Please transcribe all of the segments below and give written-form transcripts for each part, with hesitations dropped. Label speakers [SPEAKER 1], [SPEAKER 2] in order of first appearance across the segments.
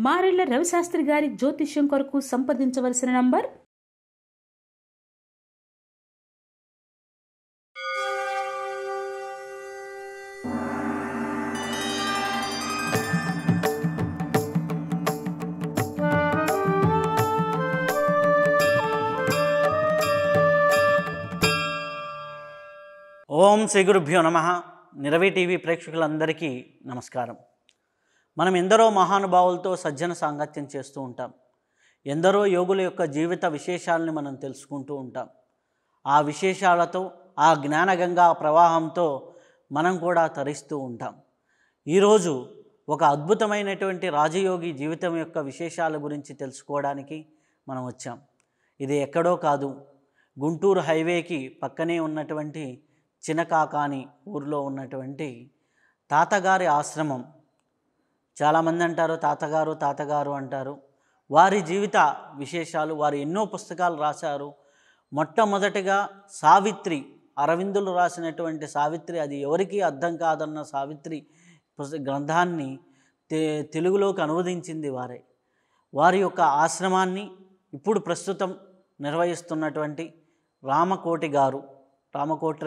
[SPEAKER 1] మారెళ్ల రవిశాస్త్రి గారి జ్యోతిష్యం కొరకు సంప్రదించవలసిన నంబర్
[SPEAKER 2] ఓం శ్రీ గురుభ్యో నమః. నిరవి టీవీ ప్రేక్షకులందరికీ నమస్కారం. మనం ఎందరో మహానుభావులతో సజ్జన సాంగత్యం చేస్తూ ఉంటాం. ఎందరో యోగుల యొక్క జీవిత విశేషాలని మనం తెలుసుకుంటూ ఉంటాం. ఆ విశేషాలతో, ఆ జ్ఞానగంగా ప్రవాహంతో మనం కూడా తరిస్తూ ఉంటాం. ఈరోజు ఒక అద్భుతమైనటువంటి రాజయోగి జీవితం యొక్క విశేషాల గురించి తెలుసుకోవడానికి మనం వచ్చాం. ఇది ఎక్కడో కాదు, గుంటూరు హైవేకి పక్కనే ఉన్నటువంటి చినకాకాని ఊరిలో ఉన్నటువంటి తాతగారి ఆశ్రమం. చాలామంది అంటారు తాతగారు అంటారు. వారి జీవిత విశేషాలు, వారు ఎన్నో పుస్తకాలు రాశారు. మొట్టమొదటిగా సావిత్రి, అరవిందులు రాసినటువంటి సావిత్రి, అది ఎవరికీ అర్థం కాదన్న సావిత్రి గ్రంథాన్ని తెలుగులోకి అనువదించింది వారే. వారి యొక్క ఆశ్రమాన్ని ఇప్పుడు ప్రస్తుతం నిర్వహిస్తున్నటువంటి రామకోటి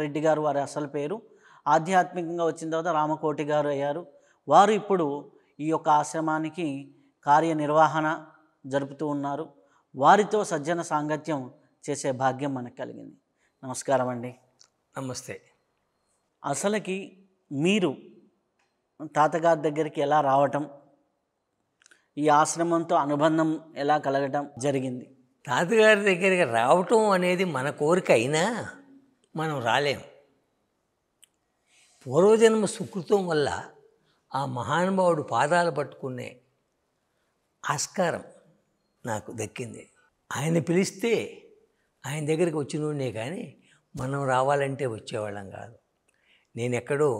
[SPEAKER 2] రెడ్డి గారు వారి అసలు పేరు. ఆధ్యాత్మికంగా వచ్చిన తర్వాత రామకోటి గారు అయ్యారు. వారు ఇప్పుడు ఈ యొక్క ఆశ్రమానికి కార్యనిర్వహణ జరుపుతూ ఉన్నారు. వారితో సజ్జన సాంగత్యం చేసే భాగ్యం మనకు కలిగింది. నమస్కారం అండి.
[SPEAKER 3] నమస్తే.
[SPEAKER 2] అసలుకి మీరు తాతగారి దగ్గరికి ఎలా రావటం, ఈ ఆశ్రమంతో అనుబంధం ఎలా కలగటం జరిగింది?
[SPEAKER 3] తాతగారి దగ్గరికి రావటం అనేది మన కోరిక అయినా మనం రాలేం. పూర్వజన్మ సుకృతం వల్ల ఆ మహానుభావుడు పాదాలు పట్టుకునే ఆస్కారం నాకు దక్కింది. ఆయన పిలిస్తే ఆయన దగ్గరికి వచ్చినోడే కానీ మనం రావాలంటే వచ్చేవాళ్ళం కాదు. నేను ఎక్కడో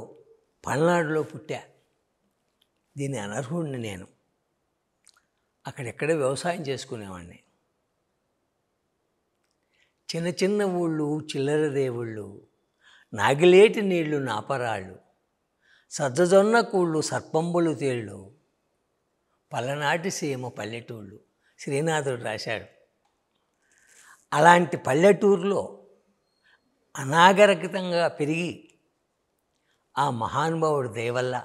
[SPEAKER 3] పల్నాడులో పుట్టా. దీని అనర్హుడిని నేను. అక్కడెక్కడో వ్యవసాయం చేసుకునేవాడిని. చిన్న చిన్న ఊళ్ళు, చిల్లర దేవుళ్ళు, నాగిలేటి నీళ్లు నాపరాళ్ళు, సజ్జజొన్న కూళ్ళు, సర్పంబులు తేళ్ళు, పల్లనాటి సీమ పల్లెటూళ్ళు. శ్రీనాథుడు రాశాడు. అలాంటి పల్లెటూరులో అనాగరికంగా పెరిగి ఆ మహానుభావుడి దయవల్ల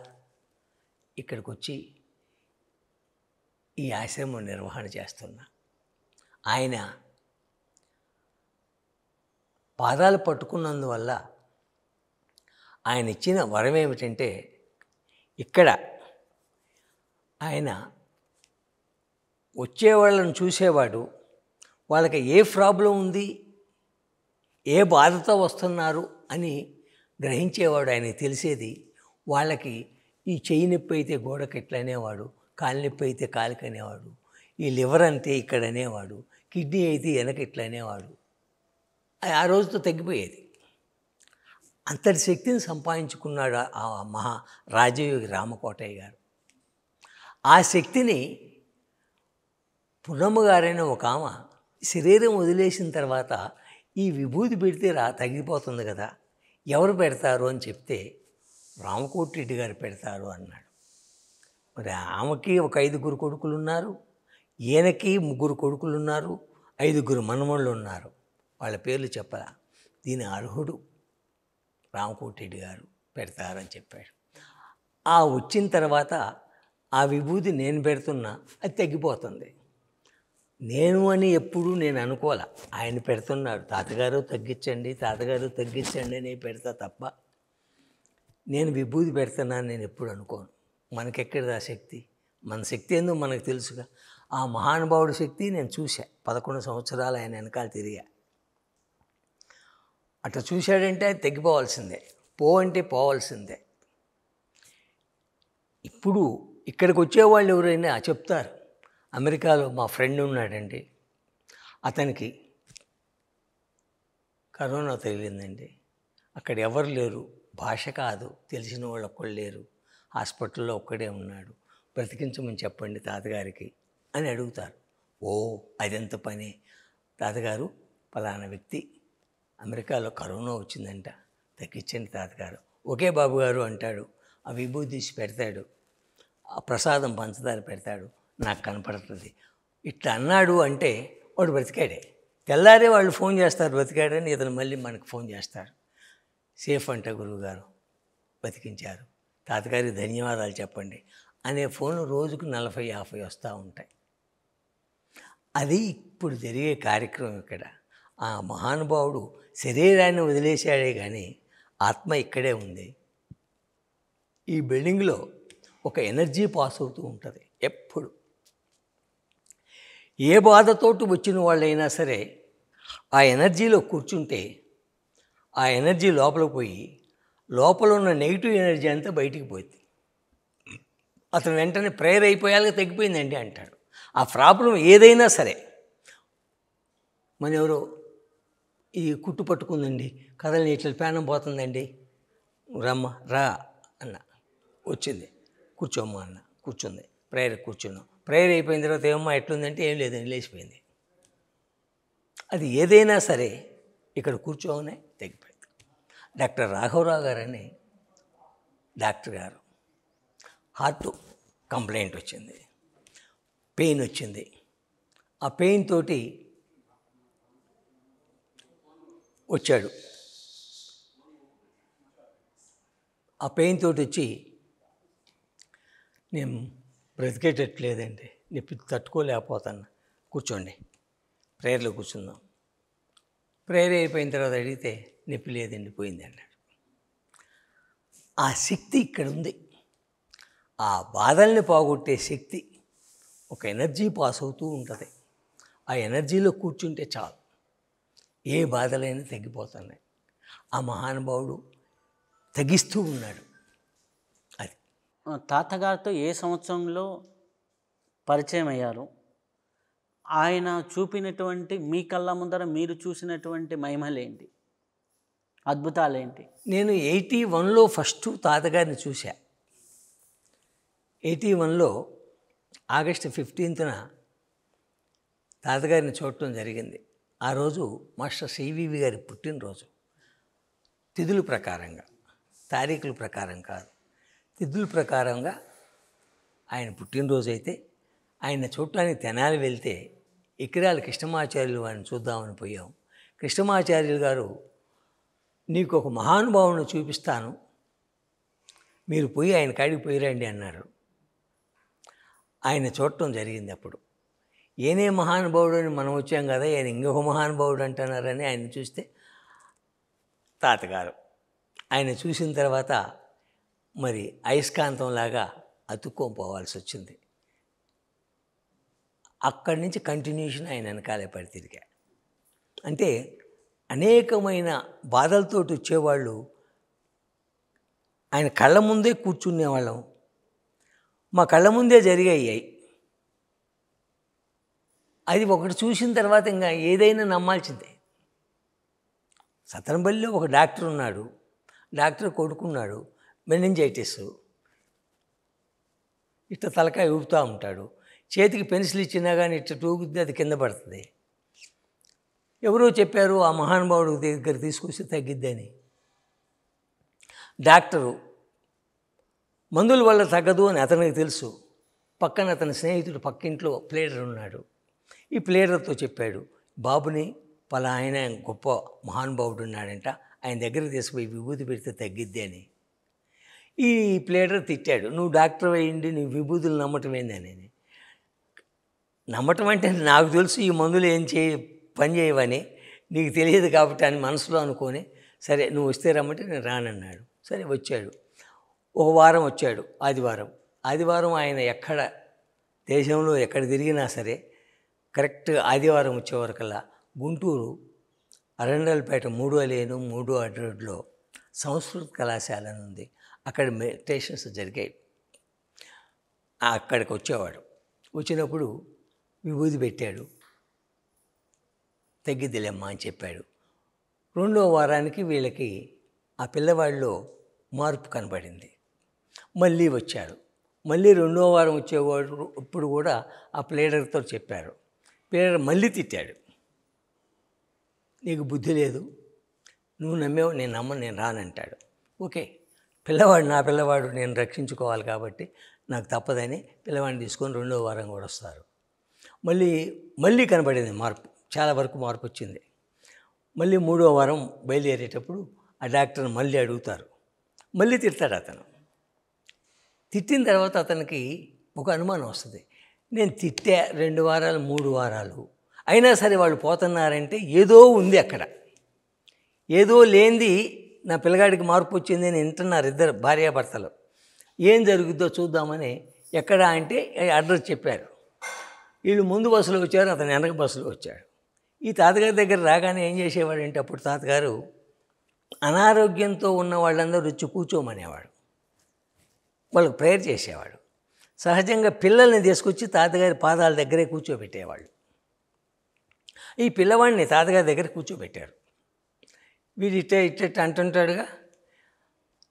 [SPEAKER 3] ఇక్కడికి వచ్చి ఈ ఆశ్రమం నిర్వహణ చేస్తున్నా. ఆయన పాదాలు పట్టుకున్నందువల్ల ఆయన ఇచ్చిన వరం ఏమిటంటే, ఇక్కడ ఆయన వచ్చేవాళ్ళని చూసేవాడు. వాళ్ళకి ఏ ప్రాబ్లం ఉంది, ఏ బాధతో వస్తున్నారు అని గ్రహించేవాడు. ఆయనకి తెలిసేది. వాళ్ళకి ఈ చెయ్యి నొప్పి అయితే గోడకి ఎట్లా అనేవాడు, కాలు నొప్పి అయితే కాలుకి అనేవాడు, ఈ లివర్ అంతే ఇక్కడ అనేవాడు, కిడ్నీ అయితే వెనక ఇట్లా అనేవాడు. ఆ రోజుతో తగ్గిపోయేది. అంతటి శక్తిని సంపాదించుకున్నాడు ఆ మహా రాజయోగి రామకోటయ్య గారు. ఆ శక్తిని పున్నమ్మ గారైన ఒక ఆమె శరీరం వదిలేసిన తర్వాత ఈ విభూతి పెడితే తగ్గిపోతుంది కదా, ఎవరు పెడతారు అని చెప్తే రామకోటి రెడ్డి గారు పెడతారు అన్నాడు. మరి ఆమెకి ఒక 5 కొడుకులు ఉన్నారు, ఈయనకి 3 కొడుకులు ఉన్నారు, 5 మనమళ్ళు ఉన్నారు. వాళ్ళ పేర్లు చెప్పరా. దీని అర్హుడు రామకోటి రెడ్డి గారు పెడతారని చెప్పాడు. ఆ వచ్చిన తర్వాత ఆ విభూతి నేను పెడుతున్నా, అది తగ్గిపోతుంది. నేను అని ఎప్పుడు నేను అనుకోలే. ఆయన పెడుతున్నాడు. తాతగారు తగ్గించండి అని పెడతా తప్ప నేను విభూతి పెడుతున్నాను నేను ఎప్పుడు అనుకోను. మనకెక్కడిది ఆ శక్తి? మన శక్తి ఏందో మనకు తెలుసుగా. ఆ మహానుభావుడి శక్తి నేను చూసా. 11 సంవత్సరాలు ఆయన వెనకాల తిరిగా. అట్లా చూశాడంటే అది తగ్గిపోవాల్సిందే, అంటే పోవాల్సిందే. ఇప్పుడు ఇక్కడికి వచ్చేవాళ్ళు ఎవరైనా చెప్తారు, అమెరికాలో మా ఫ్రెండ్ ఉన్నాడండి, అతనికి కరోనా తగిలిందండి, అక్కడ ఎవరు లేరు, భాష కాదు, తెలిసిన వాళ్ళు ఒక్కళ్ళు లేరు, హాస్పిటల్లో ఒక్కడే ఉన్నాడు, బ్రతికించమని చెప్పండి తాతగారికి అని అడుగుతారు. ఓ అదెంత పని, తాతగారు పలానా వ్యక్తి అమెరికాలో కరోనా వచ్చిందంట, తగ్గించండి తాతగారు. ఓకే బాబు గారు అంటాడు. ఆ విభూతి తీసి పెడతాడు, ఆ ప్రసాదం పంచదార పెడతాడు. నాకు కనపడుతుంది. ఇట్లా అన్నాడు అంటే వాడు బ్రతికాడే. తెల్లారే వాళ్ళు ఫోన్ చేస్తారు బ్రతికాడని, ఇతను మళ్ళీ మనకు ఫోన్ చేస్తారు, సేఫ్ అంట గురువుగారు, బతికించారు, తాతగారికి ధన్యవాదాలు చెప్పండి అనే ఫోన్లు రోజుకు 40-50 వస్తూ ఉంటాయి. అది ఇప్పుడు జరిగే కార్యక్రమం. ఇక్కడ ఆ మహానుభావుడు శరీరాన్ని వదిలేశాడే కానీ ఆత్మ ఇక్కడే ఉంది. ఈ బిల్డింగ్లో ఒక ఎనర్జీ పాస్ అవుతూ ఉంటుంది ఎప్పుడు. ఏ బాధతోటి వచ్చిన వాళ్ళైనా సరే ఆ ఎనర్జీలో కూర్చుంటే ఆ ఎనర్జీ లోపలికి పోయి లోపల ఉన్న నెగిటివ్ ఎనర్జీ అంతా బయటికి పోయింది. అతను వెంటనే ప్రేయర్ అయిపోయాక తగ్గిపోయిందండి అంటాడు. ఆ ప్రాబ్లం ఏదైనా సరే, మన ఎవరో ఈ కుట్టు పట్టుకుందండి, కథలని ఇట్లా పేనం పోతుందండి, రమ్మ రా అన్న, వచ్చింది, కూర్చోమ్మ అన్న, కూర్చుంది, ప్రేయర్ కూర్చున్నాం. ప్రేయర్ అయిపోయిన తర్వాత ఏమమ్మా ఎట్లుందంటే ఏం లేదని లేచిపోయింది. అది ఏదైనా సరే ఇక్కడ కూర్చోనే తగ్గిపోయింది. డాక్టర్ రాఘవరావు గారని డాక్టర్ గారు, హార్ట్ కంప్లైంట్ వచ్చింది, పెయిన్ వచ్చింది. ఆ పెయిన్ తోటి వచ్చాడు. ఆ పెయిన్ తోటి వచ్చి నేను బ్రతికేటట్లేదండి, నొప్పి తట్టుకోలేకపోతాను, కూర్చోండి, ప్రేయర్లో కూర్చుందాం. ప్రేయర్ అయిపోయిన తర్వాత అడిగితే నొప్పి లేదండి, పోయింది అన్నాడు. ఆ శక్తి ఇక్కడ ఉంది. ఆ బాధల్ని పోగొట్టే శక్తి, ఒక ఎనర్జీ పాస్ అవుతూ ఉంటుంది. ఆ ఎనర్జీలో కూర్చుంటే చాలు, ఏ బాధలైనా తగ్గిపోతున్నాయి. ఆ మహానుభావుడు తగ్గిస్తూ ఉన్నాడు. అది
[SPEAKER 2] తాతగారితో ఏ సంవత్సరంలో పరిచయం అయ్యారు? ఆయన చూపినటువంటి, మీ కళ్ళ ముందర మీరు చూసినటువంటి మహిమలేంటి, అద్భుతాలేంటి?
[SPEAKER 3] నేను 81లో ఫస్ట్ తాతగారిని చూశా. 81లో ఆగస్టు 15న తాతగారిని చూడటం జరిగింది. ఆ రోజు మాస్టర్ సివివి గారి పుట్టినరోజు. తిథుల ప్రకారంగా, తారీఖుల ప్రకారం కాదు, తిథుల ప్రకారంగా ఆయన పుట్టినరోజు అయితే ఆయన చూడటానికి తెనాలి వెళ్తే ఇకిరాల కృష్ణమాచార్యులు వారిని చూద్దామని పోయాం. కృష్ణమాచార్యులు గారు, నీకు ఒక మహానుభావుని చూపిస్తాను, మీరు పోయి ఆయన కాడికి పోయిరండి అన్నారు. ఆయన చూడటం జరిగింది. అప్పుడు ఏనే మహానుభావుడు అని మనం వచ్చాం కదా, ఆయన ఇంకొక మహానుభావుడు అంటున్నారని ఆయన చూస్తే తాతగారు. ఆయన చూసిన తర్వాత మరి అయస్కాంతంలాగా అతుక్కోపోవాల్సి వచ్చింది. అక్కడి నుంచి కంటిన్యూషన్ ఆయన వెనకాలే పడి తిరిగా. అంటే అనేకమైన బాధలతోటి వచ్చేవాళ్ళు ఆయన కళ్ళ ముందే కూర్చునేవాళ్ళం, మా కళ్ళ ముందే జరిగాయి. అది ఒకటి చూసిన తర్వాత ఇంకా ఏదైనా నమ్మాల్సిందే. సతనబల్లిలో ఒక డాక్టర్ ఉన్నాడు, డాక్టర్ కొడుకున్నాడు, మెనింజైటిస్, ఇట్లా తలకాయ ఊపుతూ ఉంటాడు, చేతికి పెన్సిల్ ఇచ్చినా కానీ ఇట్లా టూగుద్ది, అది కింద పడుతుంది. ఎవరో చెప్పారు ఆ మహానుభావుడు దగ్గర తీసుకొస్తే తగ్గిద్దని. డాక్టరు మందుల వల్ల తగ్గదు అని అతనికి తెలుసు. పక్కన అతని స్నేహితుడు పక్కింట్లో ప్లేడర్ ఉన్నాడు. ఈ ప్లేడర్తో చెప్పాడు, బాబుని పలా ఆయన గొప్ప మహానుభావుడు ఉన్నాడంట, ఆయన దగ్గర తీసుకుపోయి విభూతి పెడితే తగ్గిద్ది అని. ఈ ప్లేడర్ తిట్టాడు, నువ్వు డాక్టర్ అయ్యిండి నువ్వు విభూతులు నమ్మటం ఏందని. నమ్మటం అంటే నాకు తెలుసు ఈ మందులు ఏం పని చేయవని, నీకు తెలియదు కాబట్టి అని మనసులో అనుకొని, సరే నువ్వు వస్తే రమ్మంటే నేను రానన్నాడు. సరే వచ్చాడు. ఒక వారం వచ్చాడు, ఆదివారం ఆయన ఎక్కడ దేశంలో ఎక్కడ తిరిగినా సరే కరెక్ట్ ఆదివారం వచ్చేవరకల్లా గుంటూరు అరండల్పేట 3వ లేను 3వ అడ్రోడ్లో సంస్కృత కళాశాల ఉంది, అక్కడ మెడిటేషన్స్ జరిగాయి. అక్కడికి వచ్చేవాడు. వచ్చినప్పుడు విభూతి పెట్టాడు, తగ్గిద్దిలేమ్మా అని చెప్పాడు. 2వ వారానికి వీళ్ళకి ఆ పిల్లవాడిలో మార్పు కనపడింది. మళ్ళీ వచ్చాడు. మళ్ళీ 2వ వారం వచ్చేవాడు. ఇప్పుడు కూడా ఆ ప్లేడర్తో చెప్పారు. ప్లేడర్ మళ్ళీ తిట్టాడు, నీకు బుద్ధి లేదు, నువ్వు నమ్మేవు, నేను రానంటాడు. ఓకే, పిల్లవాడు నా పిల్లవాడు, నేను రక్షించుకోవాలి కాబట్టి నాకు తప్పదని పిల్లవాడిని తీసుకొని 2వ వారం కూడా వస్తారు. మళ్ళీ కనబడింది మార్పు, చాలా వరకు మార్పు వచ్చింది. మళ్ళీ 3వ వారం బయలుదేరేటప్పుడు ఆ డాక్టర్ని మళ్ళీ అడుగుతారు. మళ్ళీ తిడతాడు అతను. తిట్టిన తర్వాత అతనికి ఒక అనుమానం వస్తుంది. నేను తిట్టా 2 వారాలు 3 వారాలు అయినా సరే వాళ్ళు పోతున్నారంటే ఏదో ఉంది అక్కడ, ఏదో లేనిది నా పిల్లగాడికి మార్పు వచ్చింది అని వింటున్నారు ఇద్దరు భార్యాభర్తలు. ఏం జరుగుద్దో చూద్దామని ఎక్కడ అంటే అడ్రస్ చెప్పారు. వీళ్ళు ముందు బస్సులో వచ్చారు, అతను వెనక బస్సులో వచ్చాడు. ఈ తాతగారి దగ్గర రాగానే ఏం చేసేవాడంటే అప్పుడు తాతగారు అనారోగ్యంతో ఉన్న వాళ్ళందరూ వచ్చి కూర్చోమనేవాడు, వాళ్ళకి ప్రేయర్ చేసేవాడు. సహజంగా పిల్లల్ని తీసుకొచ్చి తాతగారి పాదాల దగ్గరే కూర్చోబెట్టేవాళ్ళు. ఈ పిల్లవాడిని తాతగారి దగ్గర కూర్చోబెట్టారు. వీడు ఇట్ట అంటుంటాడుగా,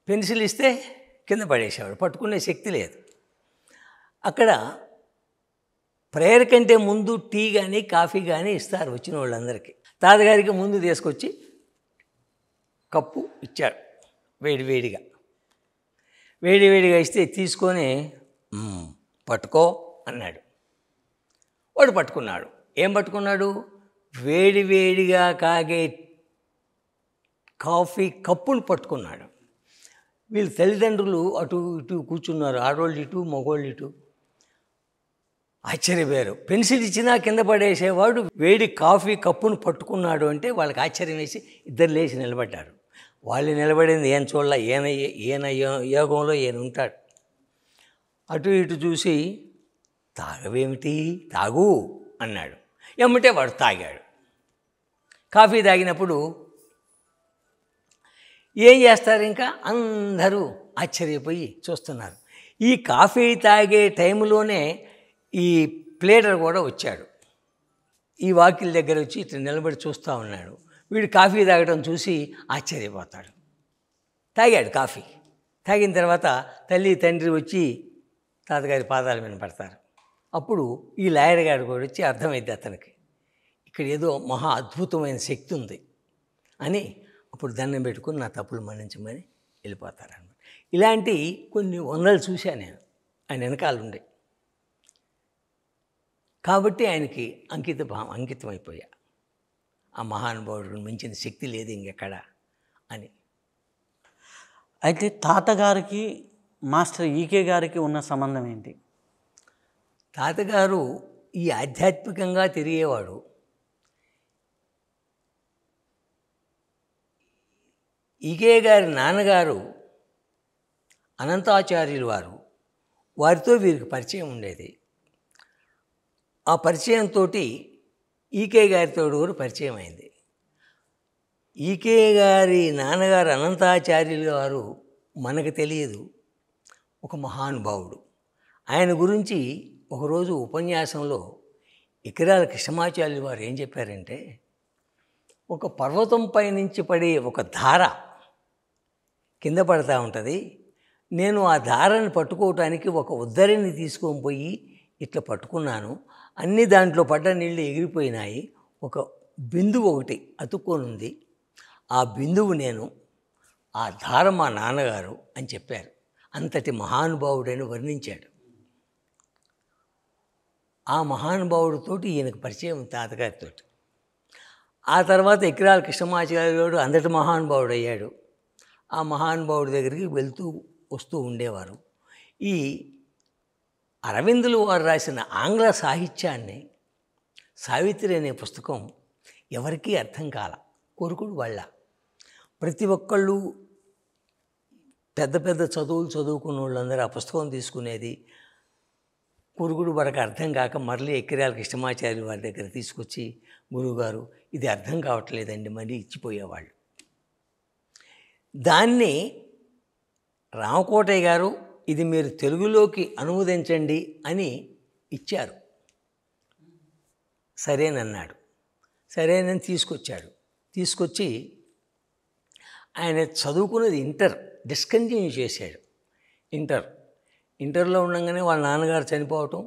[SPEAKER 3] పెన్సిల్ ఇస్తే కింద పడేసేవాడు, పట్టుకునే శక్తి లేదు. అక్కడ ప్రేయర్ కంటే ముందు టీ కానీ కాఫీ కానీ ఇస్తారు వచ్చిన వాళ్ళందరికీ. తాతగారికి ముందు తీసుకొచ్చి కప్పు ఇచ్చాడు, వేడివేడిగా ఇస్తే తీసుకొని పట్టుకో అన్నాడు. వాడు పట్టుకున్నాడు. ఏం పట్టుకున్నాడు? వేడివేడిగా కాగే కాఫీ కప్పును పట్టుకున్నాడు. వీళ్ళ తల్లిదండ్రులు అటు ఇటు కూర్చున్నారు, ఆడవాళ్ళు ఇటు మగవాళ్ళు ఇటు. ఆశ్చర్యపోయారు. పెన్సిల్ ఇచ్చినా కింద పడేసేవాడు వేడి కాఫీ కప్పును పట్టుకున్నాడు అంటే వాళ్ళకి ఆశ్చర్యం వేసి ఇద్దరు లేచి నిలబడ్డారు. వాళ్ళు నిలబడింది ఏం చూడాల, ఈయన యోగంలో ఈయన ఉంటాడు. అటు ఇటు చూసి తాగవేమిటి, తాగు అన్నాడు. ఎమ్మటే వాడు తాగాడు. కాఫీ తాగినప్పుడు ఏం చేస్తారు, ఇంకా అందరూ ఆశ్చర్యపోయి చూస్తున్నారు. ఈ కాఫీ తాగే టైంలోనే ఈ ప్లేటర్ కూడా వచ్చాడు. ఈ వాకిల్ దగ్గర వచ్చి ఇట్లా నిలబడి చూస్తూ ఉన్నాడు. వీడు కాఫీ తాగడం చూసి ఆశ్చర్యపోతాడు. తాగాడు కాఫీ. తాగిన తర్వాత తల్లి తండ్రి వచ్చి తాతగారి పాదాల మీద పడతారు. అప్పుడు ఈ లాయర్ గారు కూడా వచ్చి అర్థమైంది అతనికి, ఇక్కడ ఏదో మహా అద్భుతమైన శక్తి ఉంది అని. అప్పుడు దండం పెట్టుకుని నా తప్పులు మన్నించమని వెళ్ళిపోతారన్నమాట. ఇలాంటి కొన్ని వందలు చూశాను నేను ఆయన వెనకాలండి. కాబట్టి ఆయనకి అంకితమైపోయా. ఆ మహానుభావుడు మించిన శక్తి లేదు ఇంకెక్కడ అని.
[SPEAKER 2] అయితే తాతగారికి మాస్టర్ ఈకే గారికి ఉన్న సంబంధం ఏంటి?
[SPEAKER 3] తాతగారు ఈ ఆధ్యాత్మికంగా తిరిగేవాడు. ఈకే గారి నాన్నగారు అనంతాచార్యులు వారితో వీరికి పరిచయం ఉండేది. ఆ పరిచయంతో ఈకే గారితో కూడా పరిచయం అయింది. ఈకే గారి నాన్నగారు అనంతాచార్యులు గారు మనకు తెలియదు, ఒక మహానుభావుడు. ఆయన గురించి ఒకరోజు ఉపన్యాసంలో ఇకిరాల కృష్ణమాచార్యులు వారు ఏం చెప్పారంటే, ఒక పర్వతంపై నుంచి పడే ఒక ధార కింద పడతా ఉంటుంది. నేను ఆ ధారని పట్టుకోవటానికి ఒక ఉద్దరిని తీసుకొని పోయి ఇట్లా పట్టుకున్నాను. అన్ని దాంట్లో పడ్డ నీళ్ళు ఎగిరిపోయినాయి. ఒక బిందువు ఒకటి అతుక్కొనుంది. ఆ బిందువు నేను, ఆ ధార మా నాన్నగారు అని చెప్పారు. అంతటి మహానుభావుడని వర్ణించాడు. ఆ మహానుభావుడితోటి ఈయనకు పరిచయం తాతగారితో. ఆ తర్వాత ఇకిరాల కృష్ణమాచార్యుడు అందటి మహానుభావుడు అయ్యాడు. ఆ మహానుభావుడి దగ్గరికి వెళ్తూ వస్తూ ఉండేవారు. ఈ అరవిందులు వారు రాసిన ఆంగ్ల సాహిత్యాన్ని, సావిత్రి అనే పుస్తకం ఎవరికీ అర్థం కాల, కొరుకుడు వాళ్ళ. ప్రతి ఒక్కళ్ళు పెద్ద పెద్ద చదువులు చదువుకున్న వాళ్ళందరూ ఆ పుస్తకం తీసుకునేది. కొరుకుడు వరకు అర్థం కాక మళ్ళీ ఇకిరాల కృష్ణమాచార్య వారి దగ్గర తీసుకొచ్చి, గురువుగారు ఇది అర్థం కావట్లేదండి మళ్ళీ ఇచ్చిపోయేవాళ్ళు. దాన్ని రామకోటయ్య గారు ఇది మీరు తెలుగులోకి అనువదించండి అని ఇచ్చారు. సరేనన్నాడు. సరేనని తీసుకొచ్చాడు. తీసుకొచ్చి ఆయన చదువుకున్నది ఇంటర్, డిస్కంటిన్యూ చేశాడు. ఇంటర్లో ఉండగానే వాళ్ళ నాన్నగారు చనిపోవటం,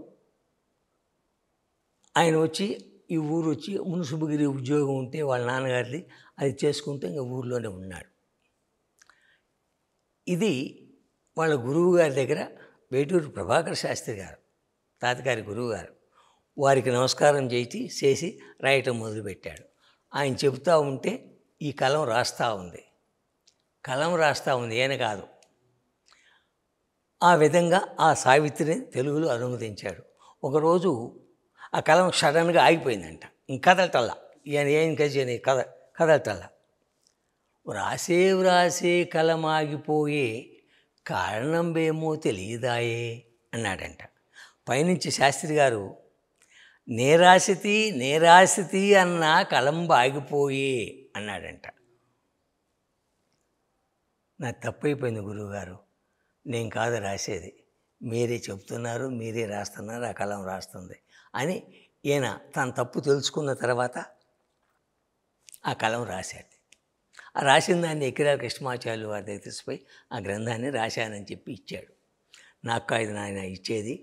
[SPEAKER 3] ఆయన వచ్చి ఈ ఊరు వచ్చి మున్సిపగిరి ఉద్యోగం ఉంటే వాళ్ళ నాన్నగారిది అది చేసుకుంటూ ఇంకా ఊరిలోనే ఉన్నాడు. ఇది వాళ్ళ గురువు గారి దగ్గర వేటూరు ప్రభాకర్ శాస్త్రి గారు, తాతగారి గురువు గారు, వారికి నమస్కారం చేసి రాయటం మొదలుపెట్టాడు. ఆయన చెబుతూ ఉంటే ఈ కలం రాస్తూ ఉంది. ఈయన కాదు. ఆ విధంగా ఆ సావిత్రిని తెలుగులో అనువదించాడు. ఒకరోజు ఆ కలం సడన్గా ఆగిపోయిందంట. ఇంక కదలటల్లా. ఈయన ఏం కజని కదలటల్లా. వ్రాసే కలం ఆగిపోయే కారణంబేమో తెలియదాయే అన్నాడంట. పైనుంచి శాస్త్రి గారు నేరాసితి అన్న కలంబ ఆగిపోయే అన్నాడంట. నాకు తప్పైపోయింది గురువుగారు, నేను కాదు రాసేది, మీరే చెప్తున్నారు, మీరే రాస్తున్నారు, ఆ కలం రాస్తుంది అని ఈయన తన తప్పు తెలుసుకున్న తర్వాత ఆ కలం రాశాడు. ఆ రాసిన దాన్ని ఎకిరాల కృష్ణమాచార్యులు వారి దగ్గర తీసుకుపోయి ఆ గ్రంథాన్ని రాశానని చెప్పి ఇచ్చాడు. నాకు ఇది నాయన ఇచ్చేది,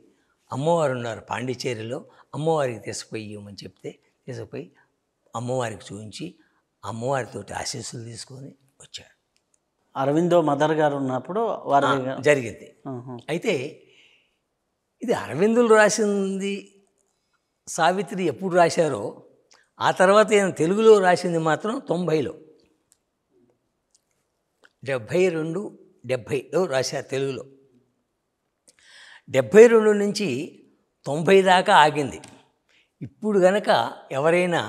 [SPEAKER 3] అమ్మవారు ఉన్నారు పాండిచేరిలో, అమ్మవారికి తీసుకుపోయి ఇవ్వమని చెప్తే తీసుకుపోయి అమ్మవారికి చూపించి అమ్మవారితో ఆశీస్సులు తీసుకొని వచ్చాడు.
[SPEAKER 2] అరవిందో మదర్ గారు ఉన్నప్పుడు వారి
[SPEAKER 3] జరిగింది. అయితే ఇది అరవిందులు రాసింది సావిత్రి ఎప్పుడు రాశారో, ఆ తర్వాత ఈయన తెలుగులో రాసింది మాత్రం 90లో 72-70లో రాశారు తెలుగులో. 72 నుంచి 90 దాకా ఆగింది. ఇప్పుడు గనక ఎవరైనా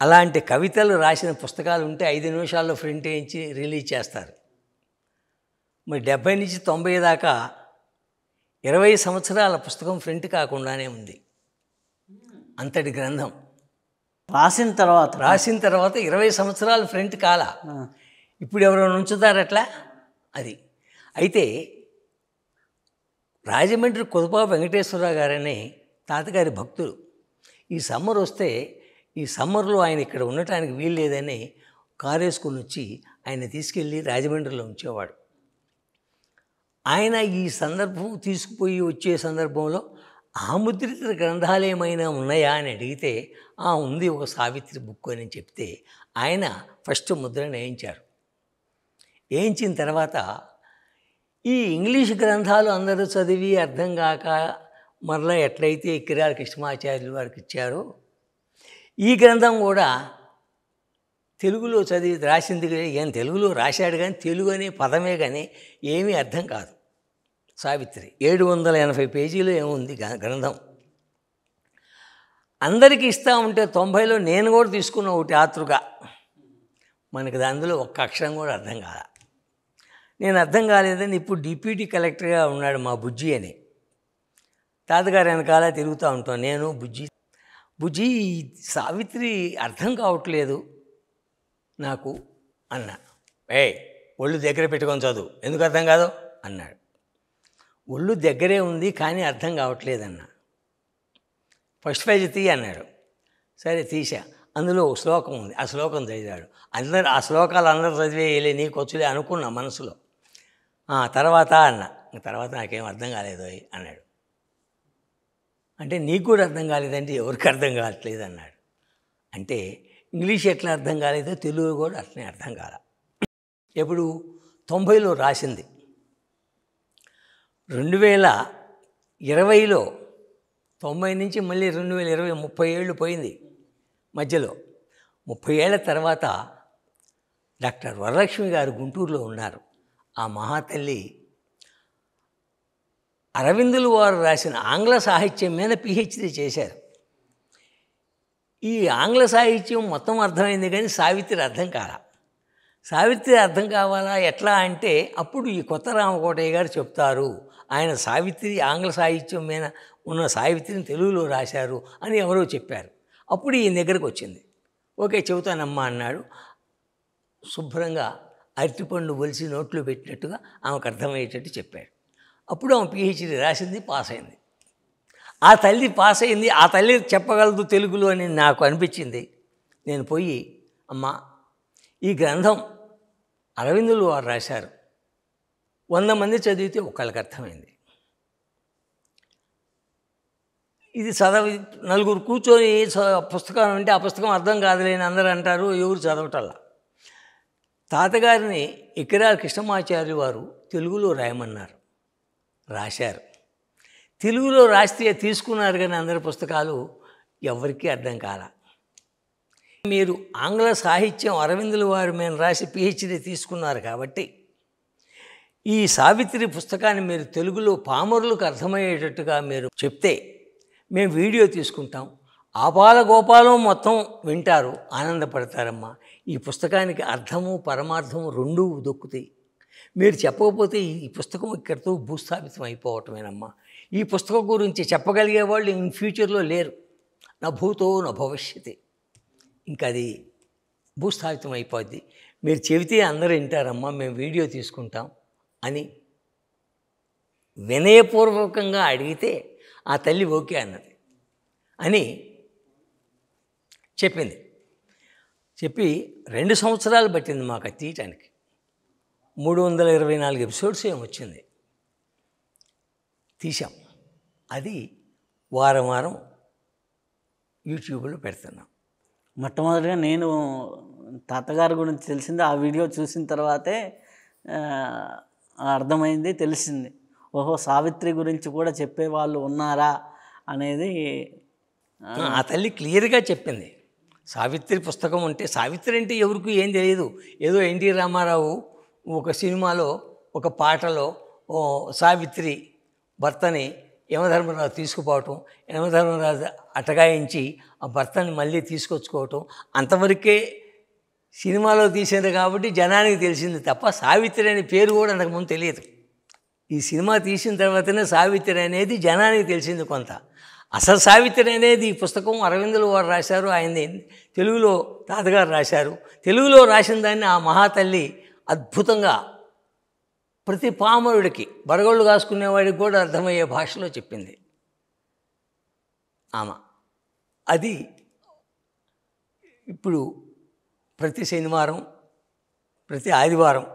[SPEAKER 3] అలాంటి కవితలు రాసిన పుస్తకాలు ఉంటే 5 నిమిషాల్లో ప్రింట్ వేయించి రిలీజ్ చేస్తారు. మరి 70 నుంచి 90 దాకా 20 సంవత్సరాల పుస్తకం ప్రింట్ కాకుండానే ఉంది. అంతటి గ్రంథం
[SPEAKER 2] రాసిన తర్వాత
[SPEAKER 3] 20 సంవత్సరాలు ప్రింట్ కాల. ఇప్పుడు ఎవరైనా ఉంచుతారట్లా అది. అయితే రాజమండ్రి కుదుపా వెంకటేశ్వరరావు గారని తాతగారి భక్తులు, ఈ సమ్మర్ వస్తే ఈ సమ్మర్లో ఆయన ఇక్కడ ఉండటానికి వీలు లేదని కారు వేసుకొని వచ్చి ఆయన తీసుకెళ్ళి రాజమండ్రిలో ఉంచేవాడు. ఆయన ఈ సందర్భం తీసుకుపోయి వచ్చే సందర్భంలో ఆముద్రిత గ్రంథాలు ఏమైనా ఉన్నాయా అని అడిగితే ఉంది, ఒక సావిత్రి బుక్ అని చెప్తే ఆయన ఫస్ట్ ముద్రను వేయించారు. వేయించిన తర్వాత ఈ ఇంగ్లీష్ గ్రంథాలు అందరూ చదివి అర్థం కాక మరలా ఎట్లయితే కిరాల కృష్ణమాచార్యులు వారికి ఇచ్చారో, ఈ గ్రంథం కూడా తెలుగులో చదివి రాసింది. ఏం తెలుగులో రాశాడు కానీ తెలుగు అనే పదమే కానీ ఏమీ అర్థం కాదు. సావిత్రి 780 పేజీలో ఏముంది గ్రంథం. అందరికీ ఇస్తూ ఉంటే 90లో నేను కూడా తీసుకున్న ఒకటి ఆతృగా, మనకి అందులో ఒక్క అక్షరం కూడా అర్థం కాల. నేను అర్థం కాలేదని ఇప్పుడు డిప్యూటీ కలెక్టర్గా ఉన్నాడు మా బుజ్జి అని, తాతగారు వెనకాల తిరుగుతూ ఉంటాం. నేను బుజ్జి సావిత్రి అర్థం కావట్లేదు నాకు అన్నా. ఒళ్ళు దగ్గర పెట్టుకొని చదువు, ఎందుకు అర్థం కాదు అన్నాడు. ఒళ్ళు దగ్గరే ఉంది కానీ అర్థం కావట్లేదన్నా. ఫస్ట్ పేజీ తీ అన్నాడు. సరే తీసా. అందులో ఒక శ్లోకం ఉంది, ఆ శ్లోకం చదివాడు. ఆ శ్లోకాలు అందరూ చదివేయలే, నీకు వచ్చులే అనుకున్నా మనసులో. తర్వాత అన్నా. తర్వాత నాకేం అర్థం కాలేదు అన్నాడు. అంటే నీకు కూడా అర్థం కాలేదంటే ఎవరికి అర్థం కావట్లేదు అన్నాడు. అంటే ఇంగ్లీష్ ఎట్లా అర్థం కాలేదో తెలుగు కూడా అట్లనే అర్థం కాల. ఎప్పుడు 90లో రాసింది. 2020లో 90 నుంచి మళ్ళీ 2020 30 ఏళ్ళు పోయింది మధ్యలో. 30 ఏళ్ల తర్వాత డాక్టర్ వరలక్ష్మి గారు గుంటూరులో ఉన్నారు. ఆ మహాతల్లి అరవిందులు వారు రాసిన ఆంగ్ల సాహిత్యం మీద PhD చేశారు. ఈ ఆంగ్ల సాహిత్యం మొత్తం అర్థమైంది కానీ సావిత్రి అర్థం కాల. సావిత్రి అర్థం కావాలా ఎట్లా అంటే అప్పుడు ఈ కొత్త రామకోటయ్య గారు చెప్తారు, ఆయన సావిత్రి ఆంగ్ల సాహిత్యం మీద ఉన్న సావిత్రిని తెలుగులో రాశారు అని ఎవరో చెప్పారు. అప్పుడు ఈయన దగ్గరకు వచ్చింది. ఓకే చెబుతానమ్మా అన్నాడు. శుభ్రంగా అరటిపండు ఒలిసి నోట్లో పెట్టినట్టుగా ఆమెకు అర్థమయ్యేటట్టు చెప్పాడు. అప్పుడు ఆమె PhD రాసింది, పాస్ అయింది. ఆ తల్లి పాస్ అయింది, ఆ తల్లి చెప్పగలదు తెలుగులో అని నాకు అనిపించింది. నేను పోయి, అమ్మా ఈ గ్రంథం అరవిందులు వారు రాశారు, 100 మంది చదివితే ఒకళ్ళకి అర్థమైంది. ఇది చదవి నలుగురు కూర్చొని పుస్తకం అంటే ఆ పుస్తకం అర్థం కాదులేని అందరూ అంటారు, ఎవరు చదవటల్లా. తాతగారిని ఇకిరాల కృష్ణమాచార్యులు వారు తెలుగులో రాయమన్నారు. రాశారు. తెలుగులో రాస్తే తీసుకున్నారు కానీ అందరి పుస్తకాలు ఎవరికీ అర్థం కాల. మీరు ఆంగ్ల సాహిత్యం అరవిందుల వారి మీద రాసి పిహెచ్డి తీసుకున్నారు కాబట్టి ఈ సావిత్రి పుస్తకాన్ని మీరు తెలుగులో పామరులకు అర్థమయ్యేటట్టుగా మీరు చెప్తే మేము వీడియో తీసుకుంటాం, ఆపాల గోపాలం మొత్తం వింటారు, ఆనందపడతారమ్మా. ఈ పుస్తకానికి అర్థము పరమార్థము రెండూ దొక్కుతాయి. మీరు చెప్పకపోతే ఈ పుస్తకం ఇక్కడితో భూస్థాపితం అయిపోవటమేనమ్మా. ఈ పుస్తకం గురించి చెప్పగలిగే వాళ్ళు ఇన్ ఫ్యూచర్లో లేరు. నా భూతో నా భవిష్యతే. ఇంకా అది భూస్థాపితం అయిపోద్ది. మీరు చెబితే అందరూ వింటారమ్మా, మేము వీడియో తీసుకుంటాం అని వినయపూర్వకంగా అడిగితే ఆ తల్లి ఓకే అన్నది అని చెప్పింది. చెప్పి 2 సంవత్సరాలు పట్టింది మాకు అది తీయటానికి. 324 ఎపిసోడ్స్ ఏమి వచ్చింది, తీసాం. అది వారం వారం యూట్యూబ్లో పెడుతున్నాం.
[SPEAKER 2] మొట్టమొదటిగా నేను తాతగారి గురించి తెలిసింది ఆ వీడియో చూసిన తర్వాతే అర్థమైంది, తెలిసింది. ఓహో, సావిత్రి గురించి కూడా చెప్పేవాళ్ళు ఉన్నారా అనేది
[SPEAKER 3] ఆ తల్లి క్లియర్గా చెప్పింది. సావిత్రి పుస్తకం అంటే సావిత్రి అంటే ఎవరికి ఏం తెలియదు. ఏదో ఎన్టీ రామారావు ఒక సినిమాలో ఒక పాటలో సావిత్రి భర్తని యమధర్మరాజు తీసుకుపోవటం, యమధర్మరాజు అటగాయించి ఆ భర్తని మళ్ళీ తీసుకొచ్చుకోవటం, అంతవరకే సినిమాలో తీసింది కాబట్టి జనానికి తెలిసింది తప్ప సావిత్రి అనే పేరు కూడా అంతకుముందు తెలియదు. ఈ సినిమా తీసిన తర్వాతనే సావిత్రి అనేది జనానికి తెలిసింది కొంత. అసలు సావిత్రి అనేది ఈ పుస్తకం అరవిందుల వారు రాశారు, ఆయన్ని తెలుగులో తాతగారు రాశారు. తెలుగులో రాసిన దాన్ని ఆ మహాతల్లి అద్భుతంగా ప్రతి పామరుడికి, బరగోళ్ళు కాసుకునేవాడికి కూడా అర్థమయ్యే భాషలో చెప్పింది ఆమె. అది ఇప్పుడు ప్రతి శనివారం ప్రతి ఆదివారం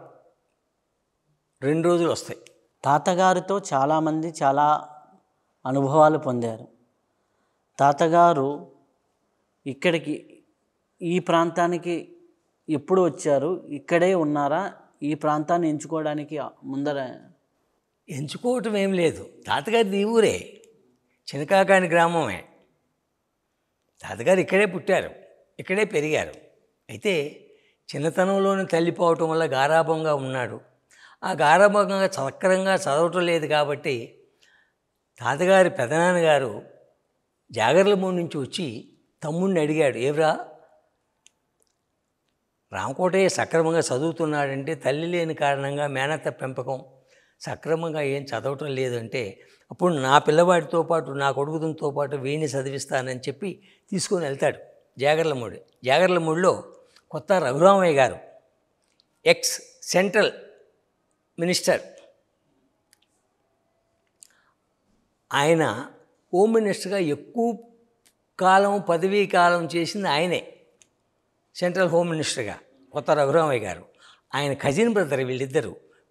[SPEAKER 3] 2 రోజులు వస్తాయి.
[SPEAKER 2] తాతగారితో చాలామంది చాలా అనుభవాలు పొందారు. తాతగారు ఇక్కడికి ఈ ప్రాంతానికి ఎప్పుడు వచ్చారు, ఇక్కడే ఉన్నారా, ఈ ప్రాంతాన్ని ఎంచుకోవడానికి ముందర
[SPEAKER 3] ఎంచుకోవటం ఏం లేదు. తాతగారిది ఈ ఊరే, చినకాకాని గ్రామమే. తాతగారు ఇక్కడే పుట్టారు, ఇక్కడే పెరిగారు. అయితే చిన్నతనంలోనే తల్లిపోవటం వల్ల గారాభంగా ఉన్నాడు. ఆ గారాభంగా సక్రంగా చదవటం లేదు కాబట్టి తాతగారి పెదనాన్నగారు జాగర్లమూడి నుంచి వచ్చి తమ్ముడిని అడిగాడు, ఏవ్రా రామకోటయ్య సక్రమంగా చదువుతున్నాడంటే తల్లి లేని కారణంగా మేనత్త పెంపకం సక్రమంగా ఏం చదవటం లేదంటే, అప్పుడు నా పిల్లవాడితో పాటు నా కొడుకుతో పాటు వీడిని చదివిస్తానని చెప్పి తీసుకొని వెళ్తాడు జాగర్లమూడి. జాగర్లమూడిలో కొత్త రఘురామయ్య గారు ఎక్స్ సెంట్రల్ మినిస్టర్, ఆయన హోమ్ మినిస్టర్గా ఎక్కువ కాలం పదవీ కాలం చేసింది ఆయనే, సెంట్రల్ హోమ్ మినిస్టర్గా కొత్త రఘురామయ్య గారు. ఆయన కజిన్ బ్రదర్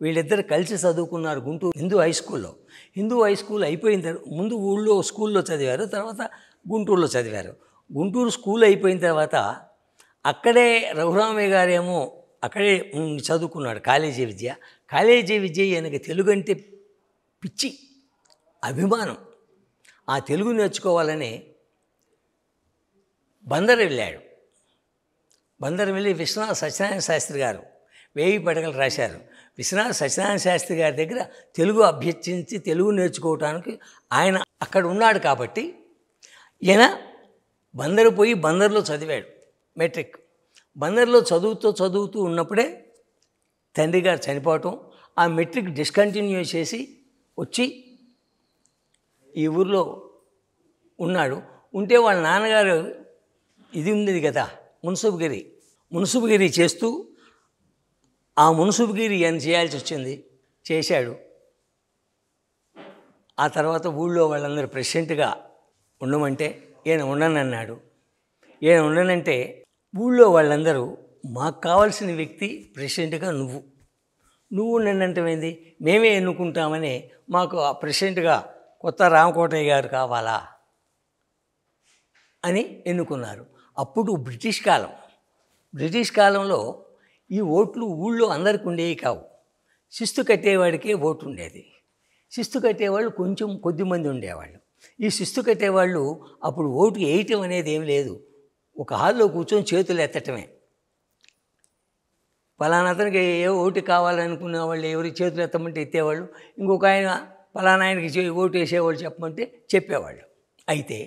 [SPEAKER 3] వీళ్ళిద్దరు కలిసి చదువుకున్నారు గుంటూరు హిందూ హై స్కూల్లో. హిందూ హై స్కూల్ అయిపోయిన తర్వాత ముందు ఊళ్ళో స్కూల్లో చదివారు, తర్వాత గుంటూరులో చదివారు. గుంటూరు స్కూల్ అయిపోయిన తర్వాత అక్కడే రఘురామయ్య గారేమో అక్కడే చదువుకున్నాడు కాలేజీ విద్య. కాలేజీ విద్య ఈయనకి తెలుగు అంటే పిచ్చి అభిమానం. ఆ తెలుగు నేర్చుకోవాలని బందర్ వెళ్ళాడు. బందర్ వెళ్ళి విశ్వనాథ సత్యనారాయణ శాస్త్రి గారు 1000 పడగలు రాశారు. విశ్వనాథ సత్యనారాయణ శాస్త్రి గారి దగ్గర తెలుగు అభ్యసించి తెలుగు నేర్చుకోవటానికి ఆయన అక్కడ ఉన్నాడు కాబట్టి ఈయన బందరు పోయి బందర్లో చదివాడు మెట్రిక్. బందర్లో చదువుతూ ఉన్నప్పుడే తండ్రి గారు చనిపోవటం, ఆ మెట్రిక్ డిస్కంటిన్యూ చేసి వచ్చి ఈ ఊరిలో ఉన్నాడు. ఉంటే వాళ్ళ నాన్నగారు ఇది ఉంది కదా మున్సిపగిరి చేస్తూ ఆ మున్సిపగిరి అని చేయాల్సి వచ్చింది, చేశాడు. ఆ తర్వాత ఊళ్ళో వాళ్ళందరూ ప్రెసిడెంట్గా ఉండమంటే ఈయన ఉండనన్నాడు. ఈయన ఉండనంటే ఊళ్ళో వాళ్ళందరూ మాకు కావాల్సిన వ్యక్తి ప్రెసిడెంట్గా నువ్వు ఉండనంటమైంది, మేమే ఎన్నుకుంటామని మాకు ఆ ప్రెసిడెంట్గా కొత్త రామకోటయ్య గారు కావాలా అని ఎన్నుకున్నారు. అప్పుడు బ్రిటిష్ కాలంలో ఈ ఓట్లు ఊళ్ళో అందరికి ఉండేవి కావు. శిస్తు కట్టేవాడికే ఓటు ఉండేది. శిస్తు కట్టేవాళ్ళు కొంచెం కొద్దిమంది ఉండేవాళ్ళు. ఈ శిస్తు కట్టేవాళ్ళు అప్పుడు ఓటు వేయటం అనేది ఏం లేదు, ఒక హాల్లో కూర్చొని చేతులు ఎత్తటమే. పలానా అతనికి ఏ ఓటు కావాలనుకునే వాళ్ళు ఎవరి చేతులు ఎత్తమంటే ఎత్తేవాళ్ళు, ఇంకొక ఆయన పలానా ఆయనకి ఓటు వేసేవాళ్ళు చెప్పమంటే చెప్పేవాళ్ళు. అయితే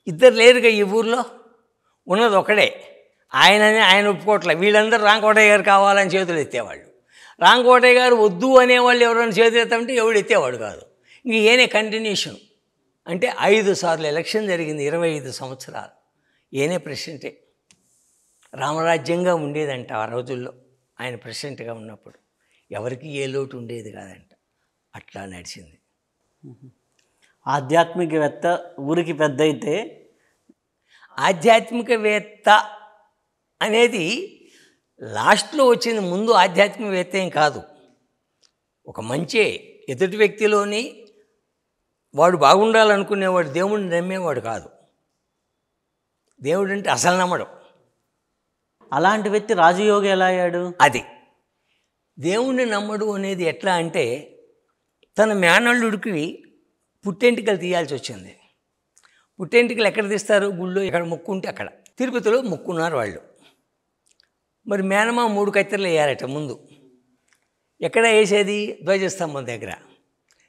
[SPEAKER 3] ఇద్దరు లేరుగా ఈ ఊర్లో, ఉన్నది ఒకడే. ఆయన ఒప్పుకోవట్లే. వీళ్ళందరూ రాంకోటయ్య గారు కావాలని చేతులు ఎత్తేవాళ్ళు. రాంకోటయ్య గారు వద్దు అనేవాళ్ళు ఎవరైనా చేతులు ఎత్తామంటే ఎవడు ఎత్తేవాడు కాదు. ఇంక ఈయనే కంటిన్యూషన్. అంటే 5 సార్లు ఎలక్షన్ జరిగింది, 25 సంవత్సరాలు. ఈయనే ప్రెసిడెంటే. రామరాజ్యంగా ఉండేదంట ఆ రోజుల్లో ఆయన ప్రెసిడెంట్గా ఉన్నప్పుడు. ఎవరికి ఏ లోటు ఉండేది కాదంట. అట్లా నడిచింది.
[SPEAKER 2] ఆధ్యాత్మికవేత్త ఊరికి పెద్ద అయితే,
[SPEAKER 3] ఆధ్యాత్మికవేత్త అనేది లాస్ట్లో వచ్చింది, ముందు ఆధ్యాత్మికవేత్త ఏం కాదు. ఒక మంచి ఎదుటి వ్యక్తిలోని వాడు బాగుండాలనుకునేవాడు దేవుడిని నమ్మేవాడు కాదు. దేవుడు అంటే అసలు నమ్మడు.
[SPEAKER 2] అలాంటి వ్యక్తి రాజయోగి ఎలా అయ్యాడు?
[SPEAKER 3] అది దేవుణ్ణి నమ్మడు అనేది ఎట్లా అంటే, తన మేనల్లుడికి పుట్టెంటికలు తీయాల్సి వచ్చింది. పుట్టెంటికలు ఎక్కడ తీస్తారు? గుళ్ళో ఎక్కడ మొక్కుంటే అక్కడ. తిరుపతిలో మొక్కున్నారు వాళ్ళు. మరి మేనమా 3 కత్తెరలు వేయాలట ముందు. ఎక్కడ వేసేది? ధ్వజస్తంభం దగ్గర.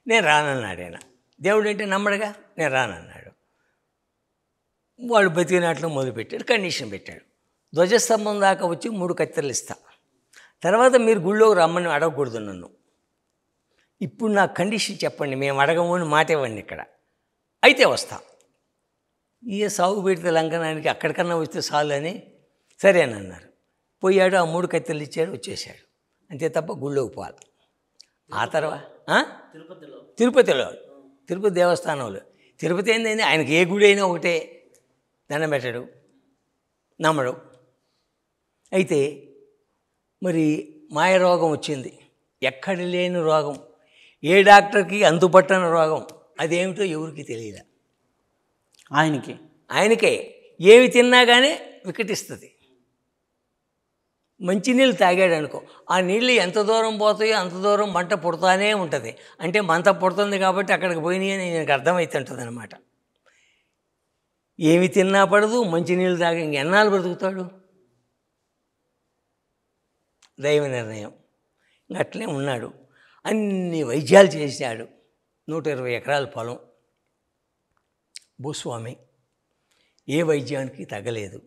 [SPEAKER 3] నేను రానన్నాడు ఆయన. దేవుడు అంటే నమ్మడుగా, నేను రానన్నాడు. వాళ్ళు బతికినట్లు మొదలుపెట్టాడు, కండిషన్ పెట్టాడు. ధ్వజస్తంభం దాకా వచ్చి 3 కత్తెరలు ఇస్తా, తర్వాత మీరు గుళ్ళోకి రమ్మని అడగకూడదు నన్ను. ఇప్పుడు నాకు కండిషన్ చెప్పండి, మేము అడగము అని మాట ఇవ్వండి ఇక్కడ, అయితే వస్తా. ఇక సాగు పెడితే లంకనానికి అక్కడికన్నా వస్తే చాలు అని సరేనన్నారు. పోయాడు, ఆ 3 కత్తెరలు ఇచ్చాడు, వచ్చేసాడు. అంతే తప్ప గుళ్ళోకి పోవాలి. ఆ తర్వాత తిరుపతిలో తిరుపతి దేవస్థానంలో. తిరుపతి ఏంటంటే ఆయనకి ఏ గుడి అయినా ఒకటే, దండం పెట్టాడు, నమ్మడు. అయితే మరి మాయ రోగం వచ్చింది, ఎక్కడ లేని రోగం, ఏ డాక్టర్కి అంతుపట్టని రోగం. అదేమిటో ఎవరికి తెలియదు. ఆయనకే ఏమి తిన్నా కానీ వికటిస్తుంది. మంచినీళ్ళు తాగాడు అనుకో, ఆ నీళ్ళు ఎంత దూరం పోతాయో అంత దూరం మంట పుడతానే ఉంటుంది. అంటే మంట పుడుతుంది కాబట్టి అక్కడికి పోయినాయి అని నాకు అర్థమవుతుంటుంది అనమాట. ఏమి తిన్నా పడదు, మంచినీళ్ళు తాగి ఇంకెన్నాళ్ళు బ్రతుకుతాడు? దైవ నిర్ణయం. అట్లే ఉన్నాడు. అన్ని వైద్యాలు చేశాడు. 120 ఎకరాల పొలం, భూస్వామి. ఏ వైద్యానికి తగ్గలేదు.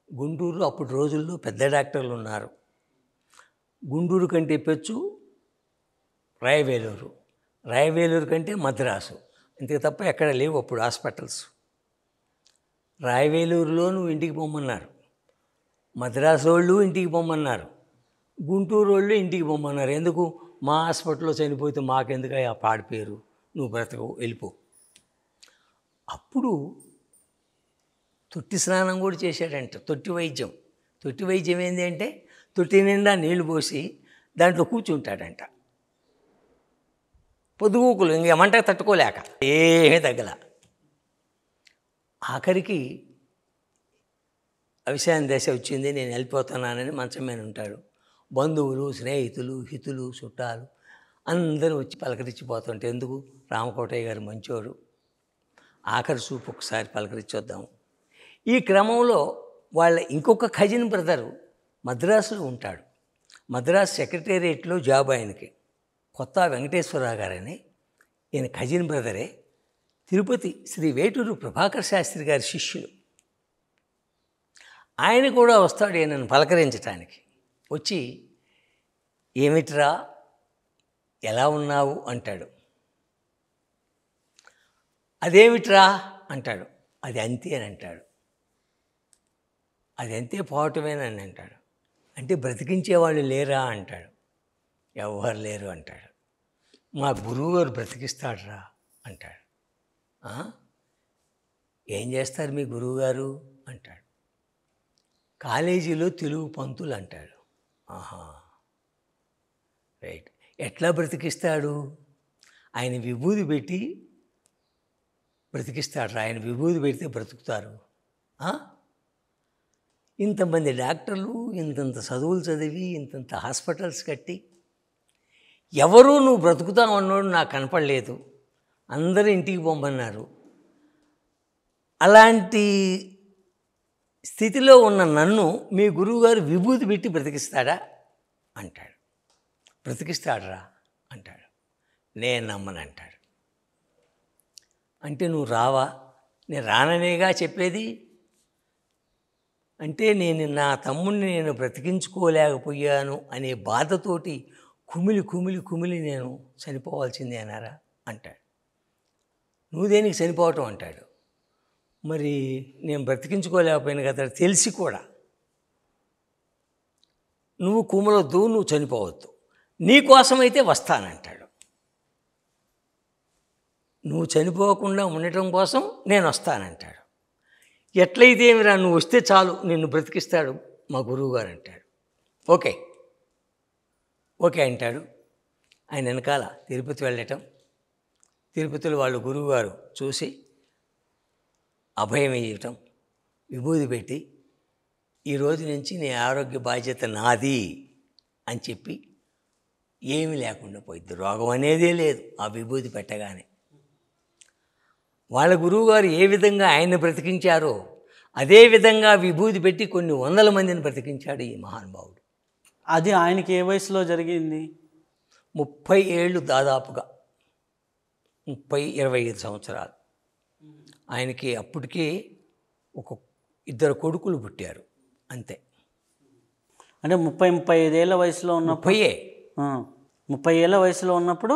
[SPEAKER 3] గుంటూరు అప్పుడు రోజుల్లో పెద్ద డాక్టర్లు ఉన్నారు. గుంటూరు కంటే పెచ్చు రాయవేలూరు, రాయవేలూరు కంటే మద్రాసు, అంతే తప్ప ఎక్కడ లేవు అప్పుడు హాస్పిటల్స్. రాయవేలూరులో నువ్వు ఇంటికి పొమ్మన్నారు, మద్రాసు వాళ్ళు ఇంటికి పొమ్మన్నారు, గుంటూరు వాళ్ళు ఇంటికి పొమ్మన్నారు. ఎందుకు? మా హాస్పిటల్లో చనిపోతే మాకెందుకు ఆ పాడి పేరు, నువ్వు బ్రతకవు, వెళ్ళిపో. అప్పుడు తొట్టి స్నానం కూడా చేశాడంట. తొట్టి వైద్యం. తొట్టి వైద్యం ఏంటి అంటే, తొట్టి నిండా నీళ్లు పోసి దాంట్లో కూర్చుంటాడంట. పొద్దుగూకులు ఇంకేమంటే తట్టుకోలేక ఏమీ తగ్గల. ఆఖరికి అవిషాయం దశ వచ్చింది, నేను వెళ్ళిపోతున్నానని మంచం మీద ఉంటాడు. బంధువులు, స్నేహితులు, హితులు, చుట్టాలు అందరూ వచ్చి పలకరించిపోతుంటే, ఎందుకు? రామకోటయ్య గారు మంచోడు, ఆఖరి చూపు ఒకసారి పలకరించొద్దాం. ఈ క్రమంలో వాళ్ళ ఇంకొక కజిన్ బ్రదరు మద్రాసులో ఉంటాడు. మద్రాసు సెక్రటేరియట్లో జాబ్ ఆయనకి. కొత్త వెంకటేశ్వరరావు గారని, ఈయన కజిన్ బ్రదరే. తిరుపతి శ్రీ వేటూరు ప్రభాకర్ శాస్త్రి గారి శిష్యులు. ఆయన కూడా వస్తాడు ఈయనను పలకరించడానికి. వచ్చి, ఏమిట్రా, ఎలా ఉన్నావు అంటాడు. అదేమిట్రా అంటాడు. అది అంతే అని అంటాడు. అది అంతే పోవటమేనని అంటాడు. అంటే బ్రతికించేవాళ్ళు లేరా అంటాడు. ఎవరు లేరు అంటాడు. మా గురువు గారు బ్రతికిస్తాడరా అంటాడు. ఏం చేస్తారు మీ గురువుగారు అంటాడు. కాలేజీలో తెలుగు పంతులు అంటాడు. ఆహా, రైట్. ఎట్లా బ్రతికిస్తాడు? ఆయన విభూది పెట్టి బ్రతికిస్తాడు. ఆయన విభూది పెడితే బ్రతుకుతారు. ఇంతమంది డాక్టర్లు ఇంతంత చదువులు చదివి ఇంతంత హాస్పిటల్స్ కట్టి ఎవరూ నువ్వు బ్రతుకుతావు అన్నోడు నాకు కనపడలేదు, అందరూ ఇంటికి పొమ్మన్నారు. అలాంటి స్థితిలో ఉన్న నన్ను మీ గురువుగారు విభూతి పెట్టి బ్రతికిస్తాడా అంటాడు. బ్రతికిస్తాడరా అంటాడు. నేను నమ్మనంటాడు. అంటే నువ్వు రావా? నేను రాననేగా చెప్పేది. అంటే నేను నా తమ్ముడిని నేను బ్రతికించుకోలేకపోయాను అనే బాధతోటి కుమిలి కుమిలి కుమిలి నేను చనిపోవాల్సిందే అన్నారా అంటాడు. నువ్వు దేనికి చనిపోవటం అంటాడు. మరి నేను బ్రతికించుకోలేకపోయాను కదా తెలిసి కూడా నువ్వు కుమలొద్దు, నువ్వు చనిపోవద్దు, నీ కోసమైతే వస్తానంటాడు. నువ్వు చనిపోకుండా ఉండటం కోసం నేను వస్తానంటాడు. ఎట్లయితే ఏమిరా, నువ్వు వస్తే చాలు నిన్ను బ్రతికిస్తాడు మా గురువుగారు అంటాడు. ఓకే ఓకే అంటాడు. ఆయన వెనకాల తిరుపతి వెళ్ళటం, తిరుపతిలో వాళ్ళు గురువుగారు చూసి అభయం ఇవ్వటం, విభూది పెట్టి ఈ రోజు నుంచి నీ ఆరోగ్య బాధ్యత నాది అని చెప్పి ఏమీ లేకుండా పోయింది. రోగం అనేదే లేదు ఆ విభూది పెట్టగానే. వాళ్ళ గురువుగారు ఏ విధంగా ఆయన్ని బ్రతికించారో అదేవిధంగా విభూది పెట్టి కొన్ని వందల మందిని బ్రతికించాడు ఈ మహానుభావుడు.
[SPEAKER 2] అది ఆయనకి ఏ వయసులో జరిగింది?
[SPEAKER 3] 30 ఏళ్ళు దాదాపుగా, 25 సంవత్సరాలు. ఆయనకి అప్పటికే ఇద్దరు కొడుకులు పుట్టారు అంతే.
[SPEAKER 2] అంటే 30-35 ఏళ్ళ వయసులో ఉన్నప్పుడు 30 ఏళ్ళ వయసులో ఉన్నప్పుడు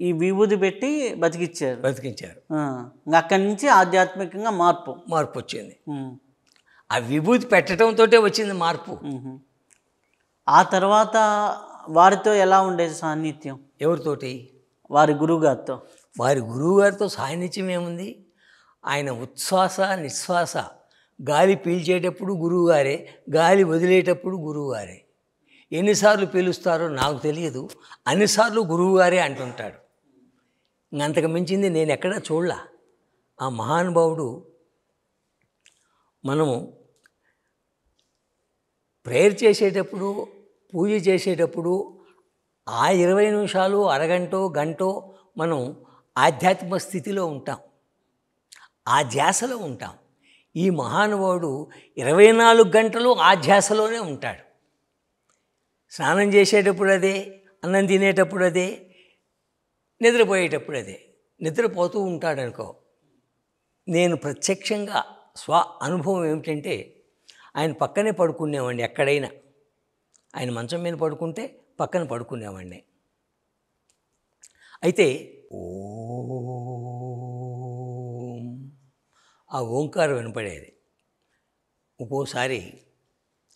[SPEAKER 2] ఈ విభూది పెట్టి బతికించారు. ఇంకా అక్కడి నుంచి ఆధ్యాత్మికంగా మార్పు
[SPEAKER 3] వచ్చింది. ఆ విభూతి పెట్టడంతో వచ్చింది మార్పు.
[SPEAKER 2] ఆ తర్వాత వారితో ఎలా ఉండేది సాన్నిధ్యం?
[SPEAKER 3] ఎవరితోటి?
[SPEAKER 2] వారి గురువుగారితో.
[SPEAKER 3] వారి గురువుగారితో సాన్నిధ్యం ఏముంది? ఆయన ఉచ్ఛ్వాస నిశ్వాస, గాలి పీల్చేటప్పుడు గురువుగారే, గాలి వదిలేటప్పుడు గురువుగారే. ఎన్నిసార్లు పీలుస్తారో నాకు తెలియదు, అన్నిసార్లు గురువుగారే అంటుంటాడు. ఇంకంతకు మించింది నేను ఎక్కడా చూడలా. ఆ మహానుభావుడు మనము ప్రేయర్ చేసేటప్పుడు, పూజ చేసేటప్పుడు ఆ 20 నిమిషాలు, అరగంటో గంటో మనం ఆధ్యాత్మిక స్థితిలో ఉంటాం, ఆ ధ్యాసలో ఉంటాం. ఈ మహానుభావుడు 24 గంటలు ఆ ధ్యాసలోనే ఉంటాడు. స్నానం చేసేటప్పుడు అదే, అన్నం తినేటప్పుడు అదే, నిద్రపోయేటప్పుడు అదే. నిద్రపోతూ ఉంటాడనుకో. నేను ప్రత్యక్షంగా స్వ అనుభవం ఏమిటంటే ఆయన పక్కనే పడుకునేవాడిని. ఎక్కడైనా ఆయన మంచం మీద పడుకుంటే పక్కన పడుకునేవాడిని. అయితే ఆ ఓంకారం వినపడేది. ఒక్కోసారి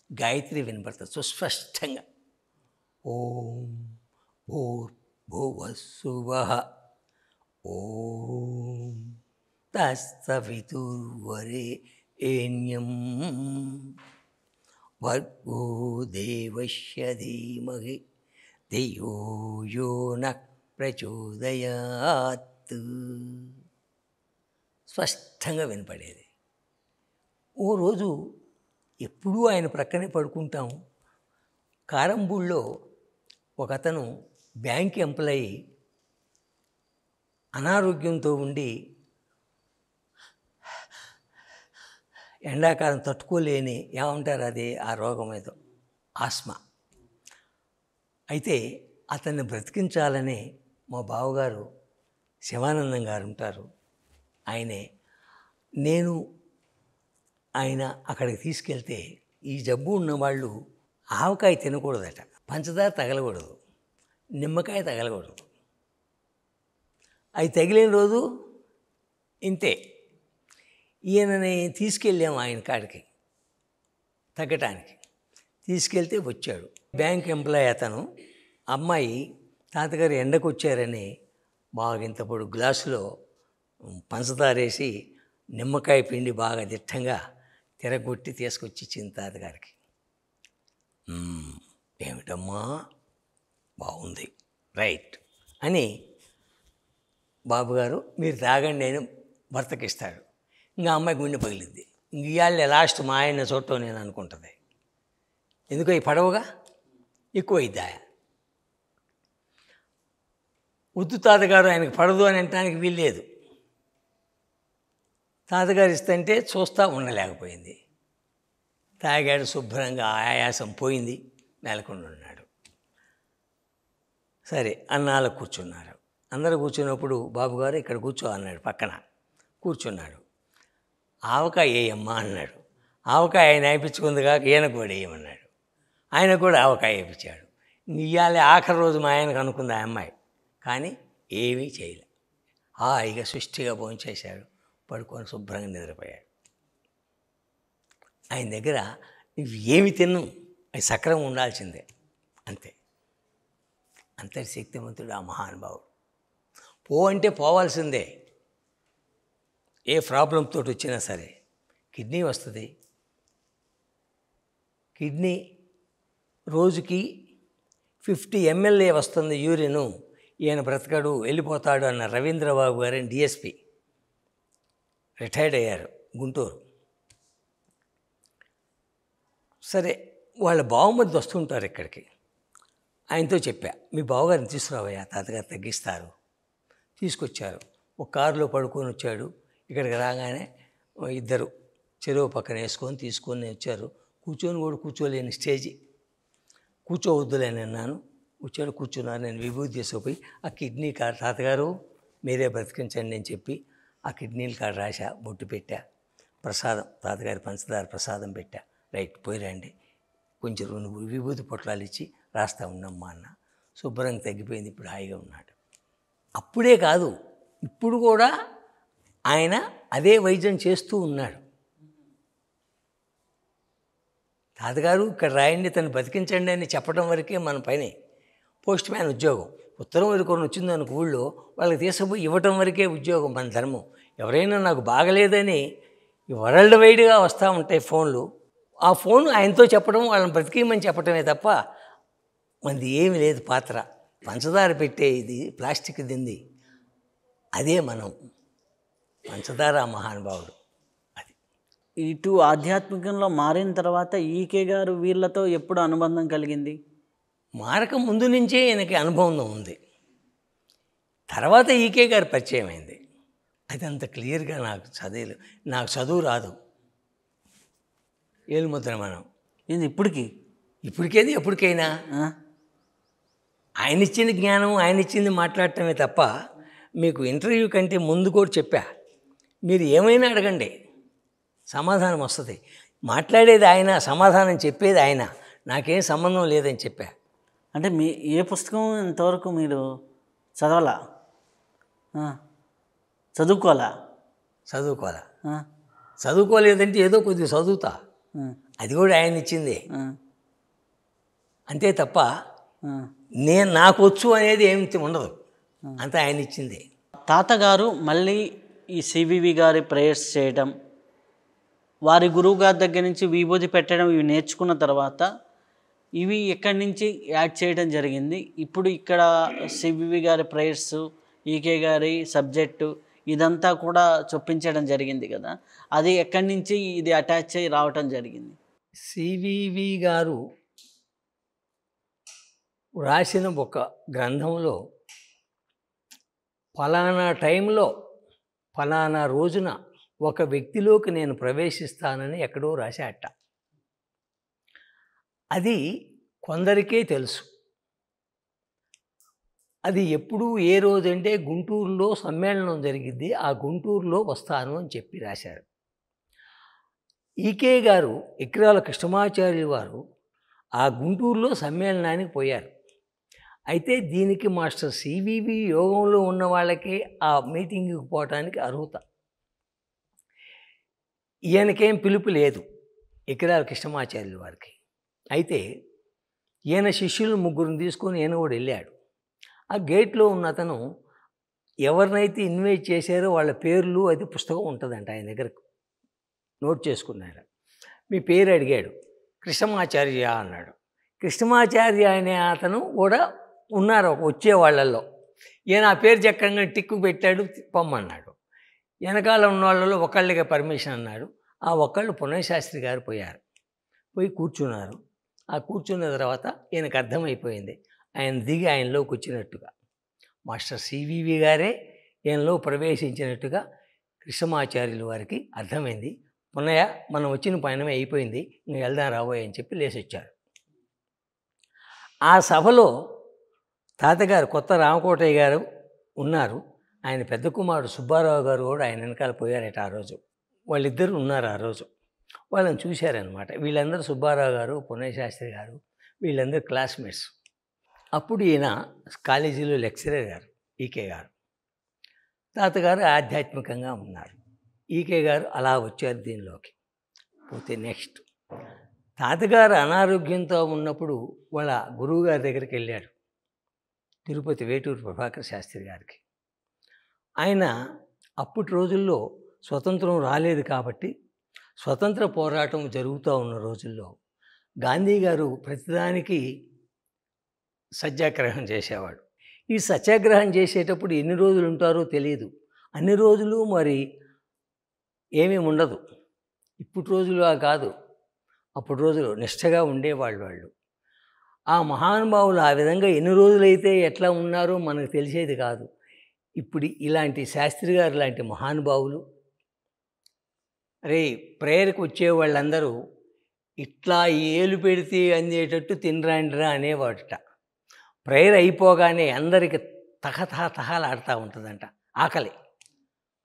[SPEAKER 3] గాయత్రి వినపడుతుంది సుస్పష్టంగా. ఓం భూర్భువస్సువః ఓం తత్సవితుర్వరేణ్యం భర్గో దేవస్య ధీమహి ధియో యో నః ప్రచోదయాత్. స్పష్టంగా వినపడేది. ఓ రోజు ఎప్పుడూ ఆయన ప్రక్కనే పడుకుంటాం. కారంబూళ్ళలో ఒకతను బ్యాంక్ ఎంప్లాయీ అనారోగ్యంతో ఉండి ఎండాకాలం తట్టుకోలేని, ఏమంటారు అది, ఆ రోగం ఏదో ఆస్మా. అయితే అతన్ని బ్రతికించాలని మా బావగారు శివానందం గారు ఉంటారు, ఆయనే ఆయన అక్కడికి తీసుకెళ్తే ఈ జబ్బు ఉన్నవాళ్ళు ఆవకాయ తినకూడదట, పంచదార తగలకూడదు, నిమ్మకాయ తగలకూడదు. అవి తగిలిన రోజు ఇంతే. ఈయనని తీసుకెళ్ళాము ఆయన కాడికి తగ్గటానికి. తీసుకెళ్తే వచ్చాడు. బ్యాంక్ ఎంప్లాయీ అతను. అమ్మాయి తాతగారు ఎండకు వచ్చారని బాగా ఇంత పొడు గ్లాసులో పంచదార వేసి నిమ్మకాయ పిండి బాగా దిట్టంగా తిరగొట్టి తీసుకొచ్చి ఇచ్చింది తాతగారికి. ఏమిటమ్మా బాగుంది, రైట్ అని బాబుగారు మీరు తాగండి నేను భర్తకి ఇస్తాడు. ఇంకా అమ్మాయి గుండె పగిలిద్ది. ఇంక ఇవాళ లాస్ట్ మా ఆయన చూడటం నేను అనుకుంటుంది. ఎందుకో ఈ పడవగా ఎక్కువ అయిద్దా. వద్దు తాతగారు ఆయనకు పడదు అని అనటానికి వీల్లేదు. తాతగారు ఇస్తుంటే చూస్తూ ఉండలేకపోయింది. తాగాడు శుభ్రంగా, ఆయాసం పోయింది, మేలకుండా ఉన్నాడు. సరే అన్నాళ్ళకు కూర్చున్నారు. అందరూ కూర్చున్నప్పుడు బాబుగారు ఇక్కడ కూర్చో అన్నాడు. పక్కన కూర్చున్నాడు. ఆవకాయ వేయమ్మా అన్నాడు. ఆవకాయ ఆయన వేయించుకుంది కాక ఈయన కూడా వేయమన్నాడు. ఆయన కూడా ఆవకాయ వేయించాడు. ఇయ్యాలే ఆఖరి రోజు మా ఆయనకు అనుకుంది ఆ అమ్మాయి, కానీ ఏమీ చేయలే. హాయిగా సృష్టిగా భోంచేశాడు, పడుకొని శుభ్రంగా నిద్రపోయాడు. ఆయన దగ్గర నువ్వు ఏమి తిన్ను, అది సక్రమం ఉండాల్సిందే, అంతే. అంతటి శక్తివంతుడు ఆ మహానుభావుడు. పో అంటే పోవాల్సిందే. ఏ ప్రాబ్లంతో వచ్చినా సరే. కిడ్నీ వస్తుంది. కిడ్నీ రోజుకి 50 ml వస్తుంది యూరిను. ఈయన బ్రతకడు, వెళ్ళిపోతాడు అన్న రవీంద్రబాబు గారు డిఎస్పి, రిటైర్డ్ అయ్యారు, గుంటూరు. సరే వాళ్ళ బావమరిది వస్తుంటారు ఇక్కడికి. ఆయనతో చెప్పా, మీ బావగారిని తీసుకురావయ్యా, తాతగారు తగ్గిస్తారు. తీసుకొచ్చారు. ఒక కారులో పడుకొని వచ్చాడు. ఇక్కడికి రాగానే ఇద్దరు చెరువు పక్కన వేసుకొని తీసుకొని వచ్చారు. కూర్చొని కూడా కూర్చోలేని స్టేజి. కూర్చోవద్దులేని అన్నాను. వచ్చాడు, కూర్చున్నారు. నేను విభూతి తీసుకుపోయి ఆ కిడ్నీ కార్డు, తాతగారు మీరే బ్రతికించండి అని చెప్పి ఆ కిడ్నీల కార్డు రాశా, బొట్టు పెట్టా, ప్రసాదం తాతగారి పంచదార ప్రసాదం పెట్టా. రైట్ పోయిరండి, కొంచెం 2 విభూతి పొట్లాలు ఇచ్చి రాస్తా ఉండమ్మా అన్న. శుభ్రంగా తగ్గిపోయింది. ఇప్పుడు హాయిగా ఉన్నాడు. అప్పుడే కాదు, ఇప్పుడు కూడా ఆయన అదే వైద్యం చేస్తూ ఉన్నాడు. తాతగారు ఇక్కడ రాయండి, తను బతికించండి అని చెప్పడం వరకే మన పని. పోస్ట్ మ్యాన్ ఉద్యోగం, ఉత్తరం వరకు వచ్చింది అనుకో ఊళ్ళో, వాళ్ళకి తీసుకుపోయి ఇవ్వటం వరకే ఉద్యోగం, మన ధర్మం. ఎవరైనా నాకు బాగలేదని వరల్డ్ వైడ్గా వస్తూ ఉంటాయి ఫోన్లు. ఆ ఫోన్ ఆయనతో చెప్పడం, వాళ్ళని బ్రతికేయమని చెప్పడమే తప్ప మనది ఏమి లేదు పాత్ర. పంచదార పెట్టే ఇది ప్లాస్టిక్ దింది, అదే మనం. పంచదార మహానుభావుడు. అది
[SPEAKER 2] ఇటు ఆధ్యాత్మికంలో మారిన తర్వాత ఈకే గారు వీళ్ళతో ఎప్పుడు అనుబంధం కలిగింది?
[SPEAKER 3] మారక ముందు నుంచే ఈయనకి అనుభవం ఉంది. తర్వాత ఈకే గారు పరిచయం అయింది. అది అంత క్లియర్గా నాకు చదువు రాదు. ఏలుముద్ర మనం
[SPEAKER 2] ఏంది
[SPEAKER 3] ఇప్పటికేది ఎప్పటికైనా ఆయన ఇచ్చిన జ్ఞానం, ఆయన ఇచ్చింది మాట్లాడటమే తప్ప, మీకు ఇంటర్వ్యూ కంటే ముందు కూడా చెప్పా, మీరు ఏమైనా అడగండి సమాధానం వస్తుంది. మాట్లాడేది ఆయన, సమాధానం చెప్పేది ఆయన, నాకేం సంబంధం లేదని చెప్పా.
[SPEAKER 2] అంటే మీ ఏ పుస్తకం ఇంతవరకు మీరు చదవాలా,
[SPEAKER 3] చదువుకోలేదంటే ఏదో కొద్దిగా చదువుతా, అది కూడా ఆయన ఇచ్చిందే, అంతే తప్ప నాకు వచ్చు అనేది ఏమి ఉండదు, అంతా ఆయన ఇచ్చిందే.
[SPEAKER 2] తాతగారు మళ్ళీ ఈ సివివి గారి ప్రేయర్స్ చేయడం, వారి గురువు గారి దగ్గర నుంచి విభూతి పెట్టడం, ఇవి నేర్చుకున్న తర్వాత ఇవి ఎక్కడి నుంచి యాడ్ చేయడం జరిగింది. ఇప్పుడు ఇక్కడ సివివి గారి ప్రేయర్స్, ఈకే గారి సబ్జెక్టు ఇదంతా కూడా చొప్పించడం జరిగింది కదా, అది ఎక్కడి నుంచి ఇది అటాచ్ అయ్యి రావటం జరిగింది?
[SPEAKER 3] సివివి గారు రాసిన ఒక గ్రంథంలో ఫలానా టైంలో ఫలానా రోజున ఒక వ్యక్తిలోకి నేను ప్రవేశిస్తానని ఎక్కడో రాశాట. అది కొందరికే తెలుసు. అది ఎప్పుడు ఏ రోజంటే గుంటూరులో సమ్మేళనం జరిగింది, ఆ గుంటూరులో వస్తాను అని చెప్పి రాశారు. ఈకే గారు, ఇక్రాల కృష్ణమాచార్యులు వారు ఆ గుంటూరులో సమ్మేళనానికి పోయారు. అయితే దీనికి మాస్టర్ సివివి యోగంలో ఉన్న వాళ్ళకే ఆ మీటింగ్కి పోవటానికి అర్హత. ఈయనకేం పిలుపు లేదు ఇక్రాల కృష్ణమాచార్యుల వారికి. అయితే ఈయన శిష్యులు 3 తీసుకొని ఈయన కూడా వెళ్ళాడు. ఆ గేట్లో ఉన్న అతను ఎవరినైతే ఇన్వైట్ చేశారో వాళ్ళ పేర్లు, అది పుస్తకం ఉంటుందంట ఆయన దగ్గర, నోట్ చేసుకున్నాడు. మీ పేరు అడిగాడు. కృష్ణమాచార్య అన్నాడు. కృష్ణమాచార్య అనే అతను కూడా ఉన్నారు వచ్చే వాళ్ళల్లో. ఈయన ఆ పేరు చక్రంగా టిక్కు పెట్టాడు, పొమ్మన్నాడు. వెనకాల ఉన్న వాళ్ళలో ఒకళ్ళకి పర్మిషన్ అన్నాడు. ఆ ఒకళ్ళు పుణ్యశాస్త్రి గారు పోయారు. పోయి కూర్చున్నారు. ఆ కూర్చున్న తర్వాత ఈయనకు అర్థమైపోయింది ఆయన దిగి ఆయనలోకి వచ్చినట్టుగా. మాస్టర్ సివివి గారే ఈయనలో ప్రవేశించినట్టుగా కృష్ణమాచార్యుల వారికి అర్థమైంది. పున్నయ్య మనం వచ్చిన పయనమే అయిపోయింది, ఇంక వెళ్దాం రాబోయే అని చెప్పి లేచి వచ్చారు. ఆ సభలో తాతగారు కొత్త రామకోటయ్య గారు ఉన్నారు, ఆయన పెద్ద కుమారుడు సుబ్బారావు గారు కూడా ఆయన వెనకాల పోయారట. ఆ రోజు వాళ్ళిద్దరు ఉన్నారు. ఆ రోజు వాళ్ళని చూశారనమాట. వీళ్ళందరూ సుబ్బారావు గారు, పున్నయ్య శాస్త్రి గారు, వీళ్ళందరూ క్లాస్మేట్స్. అప్పుడు ఈయన కాలేజీలో లెక్చరర్ గారు, ఈకే గారు. తాతగారు ఆధ్యాత్మికంగా ఉన్నారు, ఈకే గారు అలా వచ్చారు దీనిలోకి. పోతే నెక్స్ట్ తాతగారు అనారోగ్యంతో ఉన్నప్పుడు వాళ్ళ గురువుగారి దగ్గరికి వెళ్ళాడు, తిరుపతి వేటూరు ప్రభాకర్ శాస్త్రి గారికి. ఆయన అప్పటి రోజుల్లో స్వతంత్రం రాలేదు కాబట్టి స్వతంత్ర పోరాటం జరుగుతూ ఉన్న రోజుల్లో గాంధీ గారు ప్రతిదానికి సత్యాగ్రహం చేసేవాడు. ఈ సత్యాగ్రహం చేసేటప్పుడు ఎన్ని రోజులు ఉంటారో తెలియదు. అన్ని రోజులు మరి ఏమీ ఉండదు. ఇప్పుడు రోజులు కాదు, అప్పుడు రోజులు నిష్ఠగా ఉండేవాళ్ళు వాళ్ళు. ఆ మహానుభావులు ఆ విధంగా ఎన్ని రోజులైతే ఎట్లా ఉన్నారో మనకు తెలిసేది కాదు. ఇప్పుడు ఇలాంటి శాస్త్రి గారు లాంటి మహానుభావులు, ప్రేయర్కి వచ్చే వాళ్ళందరూ ఇట్లా ఏలు పెడితే అందేటట్టు తినరాండిరా అనేవాడట. ప్రేయర్ అయిపోగానే అందరికి తహలాడుతూ ఉంటుందంట ఆకలి.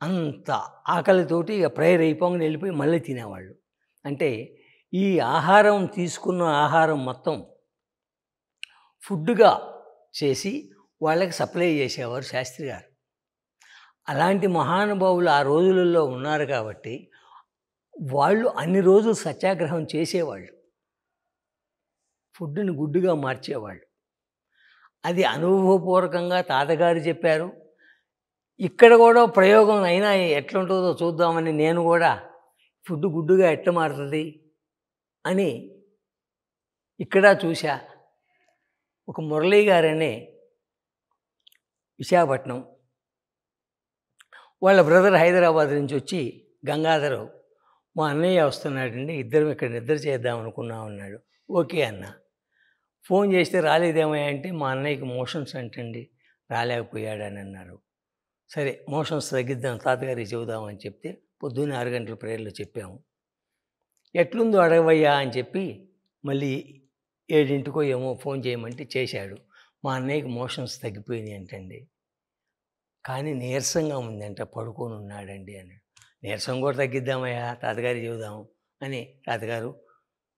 [SPEAKER 3] అంత ఆకలితోటి ఇక ప్రేయర్ అయిపోగానే వెళ్ళిపోయి మళ్ళీ తినేవాళ్ళు. అంటే ఈ ఆహారం తీసుకున్న ఆహారం మొత్తం ఫుడ్గా చేసి వాళ్ళకి సప్లై చేసేవారు శాస్త్రి గారు. అలాంటి మహానుభావులు ఆ రోజులలో ఉన్నారు కాబట్టి వాళ్ళు అన్ని రోజులు సత్యాగ్రహం చేసేవాళ్ళు, ఫుడ్ని గుడ్డుగా మార్చేవాళ్ళు. అది అనుభవపూర్వకంగా తాతగారు చెప్పారు. ఇక్కడ కూడా ప్రయోగం అయినా ఎట్లుంటుందో చూద్దామని నేను కూడా ఫుడ్ గుడ్డుగా ఎట్లా మారుతుంది అని ఇక్కడ చూశా. ఒక మురళీ గారనే విశాఖపట్నం, వాళ్ళ బ్రదర్ హైదరాబాద్ నుంచి వచ్చి గంగాధరు, మా అన్నయ్య వస్తున్నాడండి, ఇద్దరం ఇక్కడ నిద్ర చేద్దాం అనుకున్నాం అన్నాడు. ఓకే అన్న. ఫోన్ చేస్తే రాలేదేమో అంటే మా అన్నయ్యకి మోషన్స్ అంటండి రాలేకపోయాడని అన్నారు. సరే మోషన్స్ తగ్గిద్దాం తాతగారికి చెబుదామని చెప్తే పొద్దున్నే 6 గంటల ప్రేయర్లో చెప్పాము. ఎట్లుందో అడగవయ్యా అని చెప్పి మళ్ళీ 7 ఏమో ఫోన్ చేయమంటే చేశాడు. మా అన్నయ్యకి మోషన్స్ తగ్గిపోయినాయి అంటండి, కానీ నీరసంగా ఉందంట, పడుకొని ఉన్నాడండి అన్నాడు. నీరసం కూడా తగ్గిద్దామయ్యా తాతగారికి చెబుదాము అని తాతగారు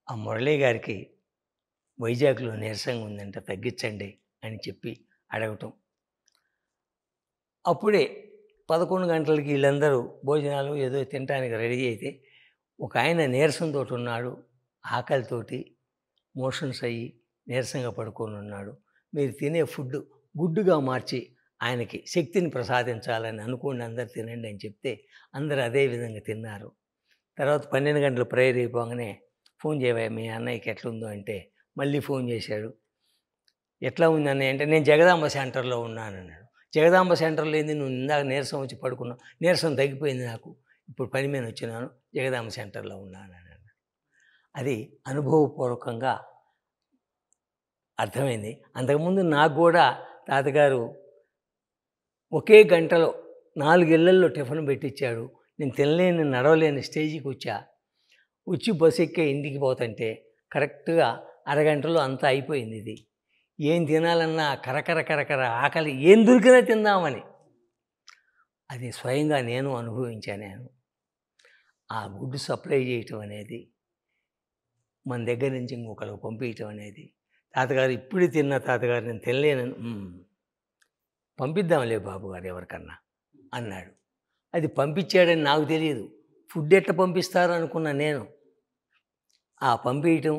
[SPEAKER 3] ఆ మురళీ గారికి వైజాగ్లో నీరసంగా ఉందంట తగ్గించండి అని చెప్పి అడగటం. అప్పుడే 11 గంటలకి వీళ్ళందరూ భోజనాలు ఏదో తినడానికి రెడీ అయితే ఒక ఆయన నీరసంతో ఉన్నాడు, ఆకలితోటి మోషన్స్ అయ్యి నీరసంగా పడుకొని ఉన్నాడు. మీరు తినే ఫుడ్ గుడ్డుగా మార్చి ఆయనకి శక్తిని ప్రసాదించాలని అనుకోండి, అందరు తినండి అని చెప్తే అందరూ అదే విధంగా తిన్నారు. తర్వాత 12 గంటల ప్రేయర్ అయిపోగానే ఫోన్ చేయవా మీ అన్నయ్యకి ఎట్లుందో అంటే మళ్ళీ ఫోన్ చేశాడు. ఎట్లా ఉంది అన్నయ్య అంటే నేను జగదాంబ సెంటర్లో ఉన్నాను అన్నాడు. జగదాంబ సెంటర్లో ఏంది, నువ్వు ఇందాక నీరసం వచ్చి పడుకున్నావు, నీరసం తగ్గిపోయింది నాకు, ఇప్పుడు పని మీద వచ్చినాను, జగదాంబ సెంటర్లో ఉన్నాను అన్నాడు. అది అనుభవపూర్వకంగా అర్థమైంది. అంతకుముందు నాకు కూడా తాతగారు ఒకే గంటలో 4 ఇళ్లల్లో టిఫిన్ పెట్టించాడు. నేను తినలేని నడవలేని స్టేజీకి వచ్చి బస్సు ఎక్కే ఇంటికి పోతుంటే కరెక్ట్గా అరగంటలో అంతా అయిపోయింది. ఇది ఏం తినాలన్నా కరకర ఆకలి, ఏం దొరికినా తిందామని. అది స్వయంగా నేను అనుభవించాను. ఆ గుడ్డు సప్లై చేయటం అనేది, మన దగ్గర నుంచి ఇంకొకరికి పంపించటం అనేది. తాతగారు ఇప్పుడే తిన్న తాతగారు నేను తినలేనని, పంపిద్దాంలే బాబు గారు ఎవరికన్నా అన్నాడు. అది పంపించాడని నాకు తెలియదు, ఫుడ్ ఎట్లా పంపిస్తారో అనుకున్నా నేను. ఆ పంపించటం,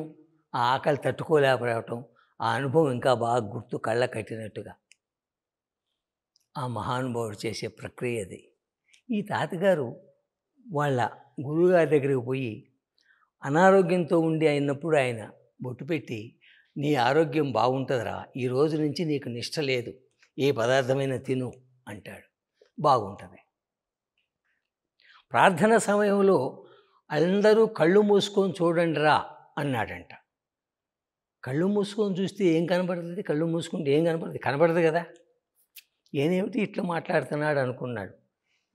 [SPEAKER 3] ఆ ఆకలి తట్టుకోలేకపోవటం, ఆ అనుభవం ఇంకా బాగా గుర్తు, కళ్ళ కట్టినట్టుగా ఆ మహానుభావుడు చేసే ప్రక్రియ అది. ఈ తాతగారు వాళ్ళ గురువుగారి దగ్గరికి పోయి అనారోగ్యంతో ఉండి అయినప్పుడు ఆయన బొట్టు పెట్టి, నీ ఆరోగ్యం బాగుంటుందిరా, ఈ రోజు నుంచి నీకు నిష్ట లేదు, ఏ పదార్థమైనా తిను అంటాడు. బాగుంటుంది. ప్రార్థన సమయంలో అందరూ కళ్ళు మూసుకొని చూడండి రా అన్నాడంట. కళ్ళు మూసుకొని చూస్తే ఏం కనపడుతుంది? కళ్ళు మూసుకుంటే ఏం కనపడుతుంది? కనపడదు కదా. ఏనేమిటి ఇట్లా మాట్లాడుతున్నాడు అనుకున్నాడు.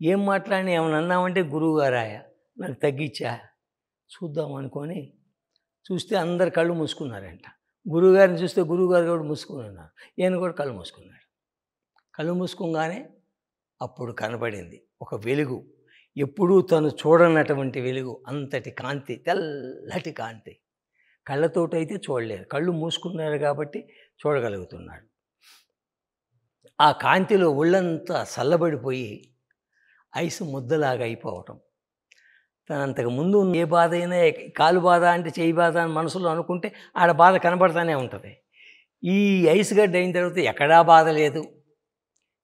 [SPEAKER 3] ఏం మాట్లాడినా ఏమన్నా అన్నామంటే గురువుగారాయ నాకు తగ్గించా చూద్దాం అనుకొని చూస్తే అందరు కళ్ళు మూసుకున్నారంట. గురువుగారిని చూస్తే గురువుగారు కూడా మూసుకుని ఉన్నారు. ఈయన కూడా కళ్ళు మూసుకున్నాడు. కళ్ళు మూసుకోగానే అప్పుడు కనబడింది ఒక వెలుగు, ఎప్పుడూ తను చూడనటువంటి వెలుగు, అంతటి కాంతి, తెల్లటి కాంతి. కళ్ళతోటైతే చూడలేదు, కళ్ళు మూసుకున్నారు కాబట్టి చూడగలుగుతున్నాడు. ఆ కాంతిలో ఒళ్ళంతా చల్లబడిపోయి ఐసు ముద్దలాగా అయిపోవటం. తనంతకు ముందు ఏ బాధ అయినా కాలు బాధ అంటే చేయి బాధ అని మనసులో అనుకుంటే ఆడ బాధ కనబడతానే ఉంటుంది. ఈ ఐస్ గడ్డ అయిన తర్వాత ఎక్కడా బాధ లేదు.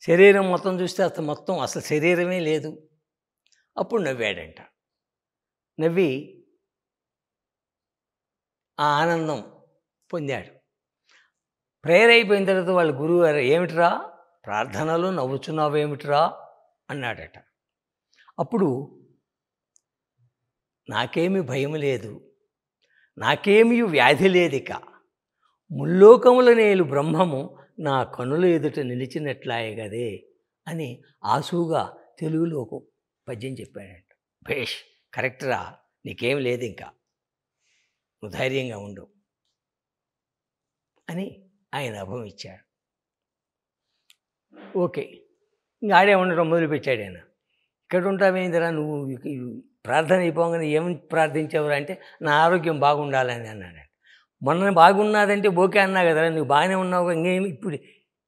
[SPEAKER 3] శరీరం మొత్తం చూస్తే అసలు శరీరమే లేదు. అప్పుడు నవ్వాడంట. నవ్వి ఆ ఆనందం పొందాడు. ప్రేయర్ అయిపోయిన తర్వాత వాళ్ళ గురువుగారు ఏమిట్రా ప్రార్థనలో నవ్వుచున్నావేమిట్రా అన్నాడట. అప్పుడు నాకేమీ భయం లేదు, నాకేమీ వ్యాధి లేదిక, ముల్లోకముల నేలు బ్రహ్మము నా కనుల ఎదుట నిలిచినట్లాయే గదే అని ఆసుగా తెలుగులో ఒక పద్యం చెప్పాడంట. భేష్ కరెక్ట్రా, నీకేం లేదు, ఇంకా నువ్వు ధైర్యంగా ఉండు అని ఆయన అభయం ఇచ్చాడు. ఓకే, ఇంకా ఆడే ఉండడం మొదలుపెట్టాడు ఆయన. ఇక్కడ ఉంటావేందిరా నువ్వు, ప్రార్థన అయిపోగానే ఏమని ప్రార్థించావురా అంటే నా ఆరోగ్యం బాగుండాలని అన్నాడు. మొన్న బాగున్నదంటే ఓకే అన్నా కదరా, నువ్వు బాగానే ఉన్నావు, ఇంకేమి ఇప్పుడు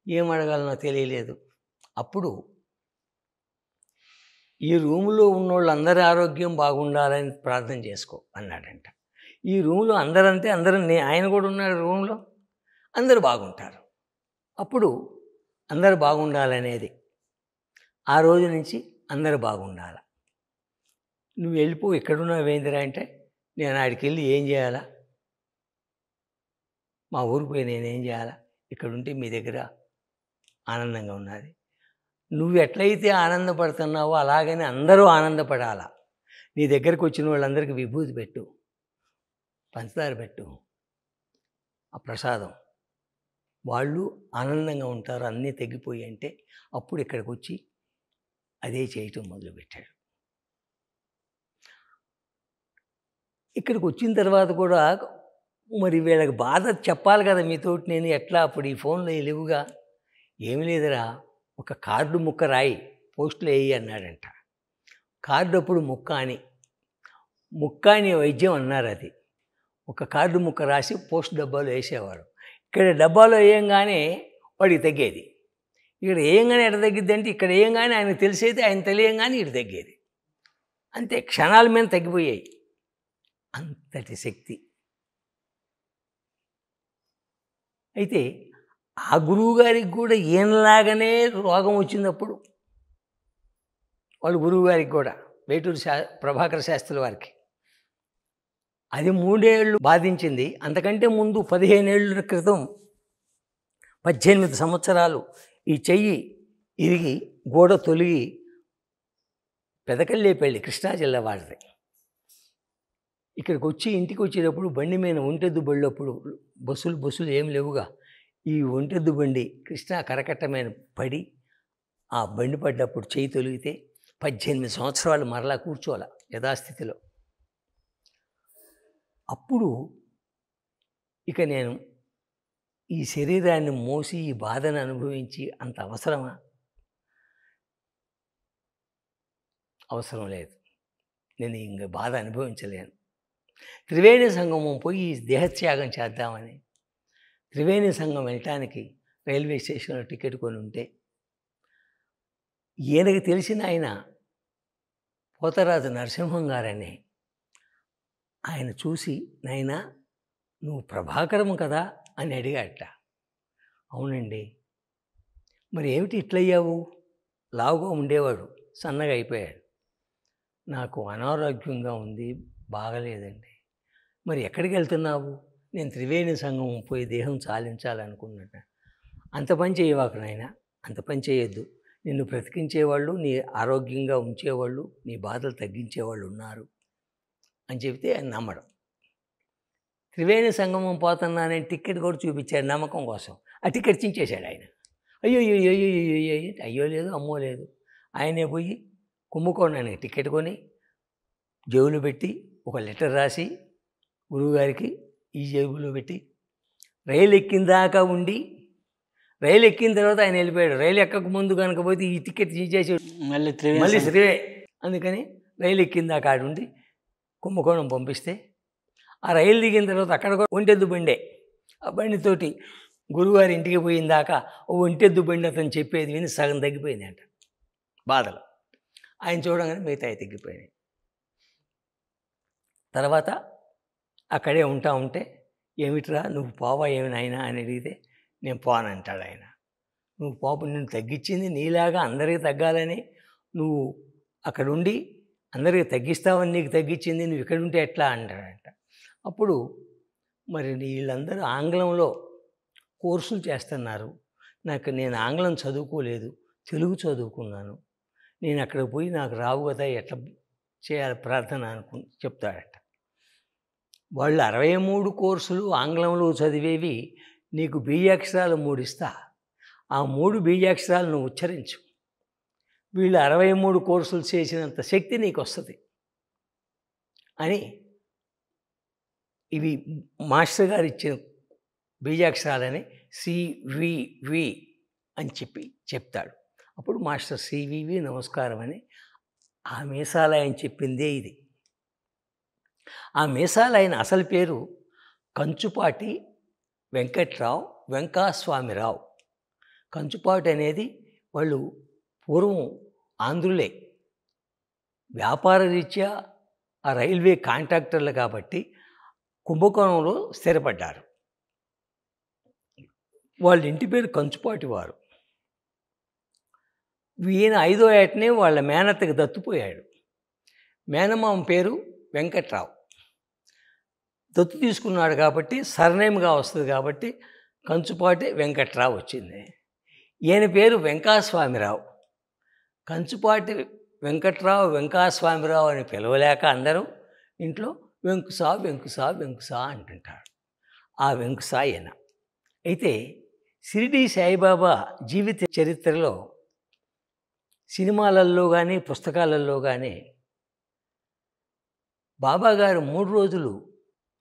[SPEAKER 3] ఏం అడగాలనో తెలియలేదు. అప్పుడు ఈ రూములో ఉన్నోళ్ళు అందరి ఆరోగ్యం బాగుండాలని ప్రార్థన చేసుకో అన్నాడంట. ఈ రూములో అందరంటే అందరూ, ఆయన కూడా ఉన్నాడు రూమ్లో, అందరూ బాగుంటారు. అప్పుడు అందరూ బాగుండాలనేది ఆ రోజు నుంచి అందరూ బాగుండాలి. నువ్వు వెళ్ళిపో, ఎక్కడున్నావు ఏందిరా అంటే నేను ఆడికి వెళ్ళి ఏం చేయాలా, మా ఊరికి పోయి నేనేం చేయాలా, ఇక్కడుంటే మీ దగ్గర ఆనందంగా ఉన్నది. నువ్వు ఎట్లయితే ఆనందపడుతున్నావో అలాగనే అందరూ ఆనందపడాలా. నీ దగ్గరికి వచ్చిన వాళ్ళందరికీ విభూతి పెట్టు, పంచదార పెట్టు, ఆ ప్రసాదం, వాళ్ళు ఆనందంగా ఉంటారు. అన్నీ తగ్గిపోయి అంటే అప్పుడు ఇక్కడికి వచ్చి అదే చేయటం మొదలుపెట్టాడు. ఇక్కడికి వచ్చిన తర్వాత కూడా మరి వీళ్ళకి బాధ చెప్పాలి కదా మీతోటి, నేను ఎట్లా అప్పుడు ఈ ఫోన్లో లేవుగా, ఏమి లేదురా ఒక కార్డు ముక్క రాయి పోస్టులో వేయి అన్నాడంట. కార్డు అప్పుడు ముక్క అని వైద్యం అన్నారు. అది ఒక కార్డు ముక్క రాసి పోస్ట్ డబ్బాలో వేసేవారు. ఇక్కడ డబ్బాలో వేయంగానే వాడికి తగ్గేది, ఇక్కడ వేయంగానే ఎక్కడ తగ్గిద్ది అంటే ఇక్కడ వేయంగానే ఆయనకు తెలిసేది, ఆయన తెలియంగానే ఇటు తగ్గేది. అంతే, క్షణాల మీద తగ్గిపోయాయి. అంతటి శక్తి. అయితే ఆ గురువుగారికి కూడా ఈయనలాగానే రోగం వచ్చినప్పుడు వాళ్ళు గురువుగారికి కూడా వేటూరు ప్రభాకర శాస్త్రుల వారికి అది 3 ఏళ్ళు బాధించింది. అంతకంటే ముందు 15 ఏళ్ళ క్రితం 18 సంవత్సరాలు ఈ చెయ్యి ఇరిగి గోడ తొలిగి పెదకల్లేపల్లి కృష్ణా జిల్లా వాడిది. ఇక్కడికి వచ్చి ఇంటికి వచ్చేటప్పుడు బండి మీద ఒంటెద్దు బళ్ళప్పుడు బస్సులు ఏం లేవుగా, ఈ ఒంటెద్దు బండి కృష్ణా కరకట్ట మీద పడి ఆ బండి పడ్డప్పుడు చెయ్యి తొలిగితే 18 సంవత్సరాలు మరలా కూర్చోాల యథాస్థితిలో. అప్పుడు ఇక నేను ఈ శరీరాన్ని మోసి ఈ బాధను అనుభవించి అంత అవసరమా? అవసరం లేదు, నేను ఇంక బాధ అనుభవించలేను. త్రివేణి సంగమం పోయి దేహత్యాగం చేద్దామని త్రివేణి సంగమం వెళ్ళటానికి రైల్వే స్టేషన్లో టికెట్ కొని ఉంటే ఈయనకి తెలిసిన ఆయన పోతరాజు నరసింహం గారని ఆయన చూసి, నాయనా నువ్వు ప్రభాకరము కదా అని అడిగాట. అవునండి. మరి ఏమిటి ఇట్లయ్యావు? లావుగా ఉండేవాడు, సన్నగా అయిపోయాడు. నాకు అనారోగ్యంగా ఉంది, బాగలేదండి. మరి ఎక్కడికి వెళ్తున్నావు? నేను త్రివేణి సంగమం పోయి దేహం చాలించాలనుకున్నట్ట. అంత పని చేయవాకు నాయనా, అంత పని చేయొద్దు. నిన్ను బ్రతికించేవాళ్ళు, నీ ఆరోగ్యంగా ఉంచేవాళ్ళు, నీ బాధలు తగ్గించేవాళ్ళు ఉన్నారు అని చెబితే ఆయన నమ్మడం. త్రివేణి సంగమం పోతున్నానని టికెట్ కూడా చూపించాడు నమ్మకం కోసం. ఆ టికెట్ చించేశాడు ఆయన. అయ్యో అయ్యో అయ్యో అయ్యో అయ్యో లేదు అమ్మో లేదు. ఆయనే పోయి కుంభకోణానికి టికెట్ కొని జేబులో పెట్టి ఒక లెటర్ రాసి గురువుగారికి ఈ జేబులో పెట్టి రైలు ఎక్కిన దాకా ఉండి, రైలు ఎక్కిన తర్వాత ఆయన వెళ్ళిపోయాడు. రైలు ఎక్కక ముందు కనుక పోతే ఈ టికెట్ తీసేసి మళ్ళీ శ్రీవే. అందుకని రైలు ఎక్కిన దాకా ఆడుండి కుంభకోణం పంపిస్తే, ఆ రైలు దిగిన తర్వాత అక్కడ కూడా ఒంటెద్దు బండే, ఆ బండితోటి గురువుగారి ఇంటికి పోయిన దాకా ఓ ఒంటెద్దు బండి అతను చెప్పేది విని సగం తగ్గిపోయింది అంట బాధలు. ఆయన చూడగానే మిగతా తగ్గిపోయినాయి. తర్వాత అక్కడే ఉంటా ఉంటే, ఏమిట్రా నువ్వు పోవా ఏమి నాయనా అని అడిగితే, నేను పోనంటాడు ఆయన. నువ్వు పోపు, నిన్ను తగ్గించింది నీలాగా అందరికీ తగ్గాలని, నువ్వు అక్కడ ఉండి అందరికీ తగ్గిస్తావని నీకు తగ్గించింది, నువ్వు ఇక్కడ ఉంటే ఎట్లా అంటాడంట. అప్పుడు మరి వీళ్ళందరూ ఆంగ్లంలో కోర్సులు చేస్తున్నారు, నేను ఆంగ్లం చదువుకోలేదు, తెలుగు చదువుకున్నాను, నేను అక్కడ పోయి నాకు రావు కదా, ఎట్లా చేయాలి ప్రార్థన చెప్తాడట. వాళ్ళు 63 కోర్సులు ఆంగ్లంలో చదివేవి, నీకు బీజాక్షరాలు 3 ఇస్తా, ఆ 3 బీజాక్షరాలు నువ్వు ఉచ్చరించు, వీళ్ళు 63 కోర్సులు చేసినంత శక్తి నీకు వస్తుంది అని ఇవి మాస్టర్ గారు ఇచ్చిన బీజాక్షరాలని సివివి అని చెప్తాడు. అప్పుడు మాస్టర్ సివివి నమస్కారం అని ఆ మీసాలయం చెప్పిందే ఇది. ఆ మీసాలయన అసలు పేరు కంచుపాటి వెంకట్రావు వెంకాస్వామిరావు. కంచుపాటి అనేది వాళ్ళు పూర్వం ఆంధ్రులే, వ్యాపార రీత్యా ఆ రైల్వే కాంట్రాక్టర్లు కాబట్టి కుంభకోణంలో స్థిరపడ్డారు. వాళ్ళ ఇంటి పేరు కంచుపాటి వారు. ఈయన 5వ ఏటనే వాళ్ళ మేనత్తకి దత్తుపోయాడు. మేనమామ పేరు వెంకట్రావు. దత్తు తీసుకున్నాడు కాబట్టి సర్నేమ్గా వస్తుంది కాబట్టి కంచుపాటి వెంకట్రావు వచ్చింది. ఈయన పేరు వెంకాస్వామిరావు. కంచుపాటి వెంకట్రావు వెంకాస్వామిరావు అని పిలవలేక అందరూ ఇంట్లో వెంకుసా వెంకుసా వెంకుసా అంటుంటారు. ఆ వెంకుసా ఈయన. అయితే షిరిడీ సాయిబాబా జీవిత చరిత్రలో సినిమాలలో కానీ పుస్తకాలలో కానీ బాబాగారు 3 రోజులు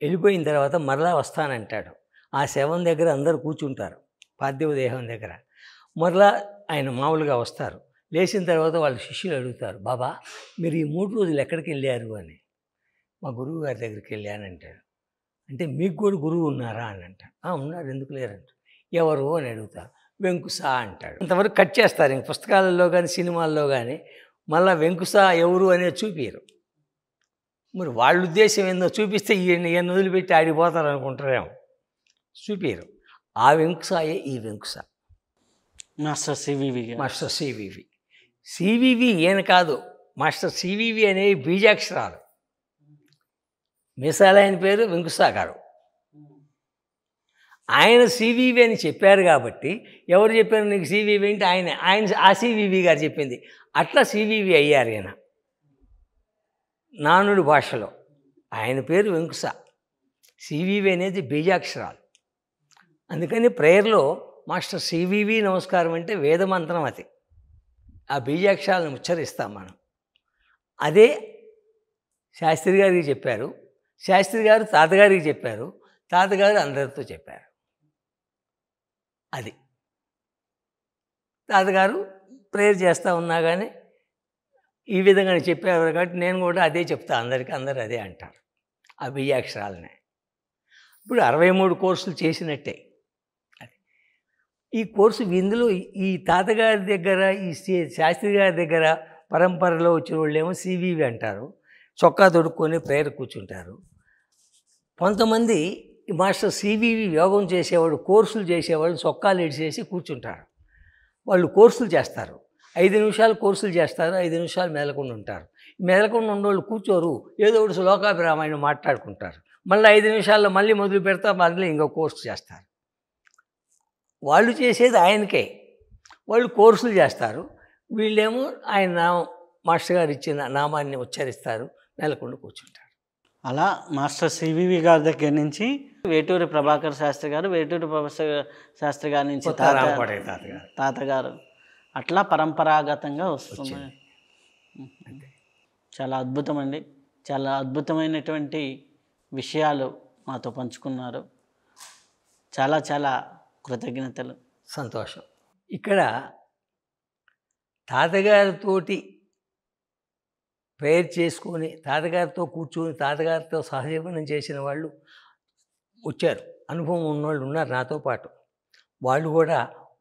[SPEAKER 3] వెళ్ళిపోయిన తర్వాత మరలా వస్తానంటాడు. ఆ శవం దగ్గర అందరూ కూర్చుంటారు, పార్థివ దేహం దగ్గర. మరలా ఆయన మామూలుగా వస్తారు. లేచిన తర్వాత వాళ్ళ శిష్యులు అడుగుతారు, బాబా మీరు ఈ 3 రోజులు ఎక్కడికి వెళ్ళారు అని. మా గురువు గారి దగ్గరికి వెళ్ళానంటాడు. అంటే మీకు కూడా గురువు ఉన్నారా అని అంటాడు. ఉన్నారు, ఎందుకు లేరంట. ఎవరు అని అడుగుతారు. వెంకుసా అంటాడు. అంతవరకు కట్ చేస్తారు. ఇంక పుస్తకాలలో కానీ సినిమాల్లో కానీ మళ్ళీ వెంకుసా ఎవరు అనేది చూపించరు. మరి వాళ్ళ ఉద్దేశం ఏందో చూపిస్తే ఈయన వదిలిపెట్టి ఆడిపోతారు అనుకుంటారేమో, చూపించరు. ఆ వెంకుసాయే ఈ Venkusa,
[SPEAKER 2] master CVV.
[SPEAKER 3] Master CVV. CVV ఈయన కాదు, మాస్టర్ సివివి అనేవి బీజాక్షరాలు. మీసాలైన పేరు వెంకుసా గారు. ఆయన సివివి అని చెప్పారు కాబట్టి, ఎవరు చెప్పారు నీకు సివివి అంటే ఆయన ఆ సివివి గారు చెప్పింది. అట్లా సివివి అయ్యారు ఈయన నానుడి భాషలో. ఆయన పేరు వెంకుసా. సివివి అనేది బీజాక్షరాలు. అందుకని ప్రేయర్లో మాస్టర్ సివివి నమస్కారం అంటే వేదమంత్రం అది. ఆ బీజాక్షరాలను ఉచ్చరిస్తాం మనం. అదే శాస్త్రి గారికి చెప్పారు, శాస్త్రి గారు తాతగారికి చెప్పారు, తాతగారు అందరితో చెప్పారు. అది తాతగారు ప్రేయర్ చేస్తూ ఉన్నా కానీ ఈ విధంగా చెప్పేవారు కాబట్టి నేను కూడా అదే చెప్తా అందరికీ, అందరూ అదే అంటారు ఆ బీజాక్షరాలనే. ఇప్పుడు 63 కోర్సులు చేసినట్టే. అది ఈ కోర్సు ఇందులో ఈ తాతగారి దగ్గర, ఈ శాస్త్రి గారి దగ్గర పరంపరలో వచ్చిన వాళ్ళు ఏమో సివివి అంటారు, చొక్కా తొడుక్కొని ప్రేయర్ కూర్చుంటారు. కొంతమంది ఈ మాస్టర్ సివివి యోగం చేసేవాడు, కోర్సులు చేసేవాళ్ళు చొక్కాలు ఇడిచేసి కూర్చుంటారు. వాళ్ళు కోర్సులు చేస్తారు, 5 నిమిషాలు కోర్సులు చేస్తారు, 5 నిమిషాలు మెదలకుండా ఉంటారు. మెదలకుండా ఉన్నవాళ్ళు కూర్చోరు, ఏదో ఒకటి శ్లోకాభిరామాయణం మాట్లాడుకుంటారు. మళ్ళీ 5 నిమిషాల్లో మళ్ళీ మొదలు పెడతా, మళ్ళీ ఇంకో కోర్సు చేస్తారు. వాళ్ళు చేసేది ఆయనకే, వాళ్ళు కోర్సులు చేస్తారు. వీళ్ళేమో ఆయన మాస్టర్ గారు ఇచ్చిన నామాన్ని ఉచ్చరిస్తారు, మెదలకుండా కూర్చుంటారు.
[SPEAKER 2] అలా మాస్టర్ సివివి గారి దగ్గర నుంచి వేటూరి ప్రభాకర్ శాస్త్రి గారు, వేటూరి ప్రొఫెసర్ శాస్త్రి గారి నుంచి తాతగారు, అట్లా పరంపరాగతంగా వస్తుంది. చాలా అద్భుతం అండి. చాలా అద్భుతమైనటువంటి విషయాలు మాతో పంచుకున్నారు. చాలా చాలా కృతజ్ఞతలు.
[SPEAKER 3] సంతోషం. ఇక్కడ తాతగారితోటి ప్రేయర్ చేసుకొని, తాతగారితో కూర్చొని, తాతగారితో సహజీవనం చేసిన వాళ్ళు వచ్చారు. అనుభవం ఉన్నవాళ్ళు ఉన్నారు నాతో పాటు. వాళ్ళు కూడా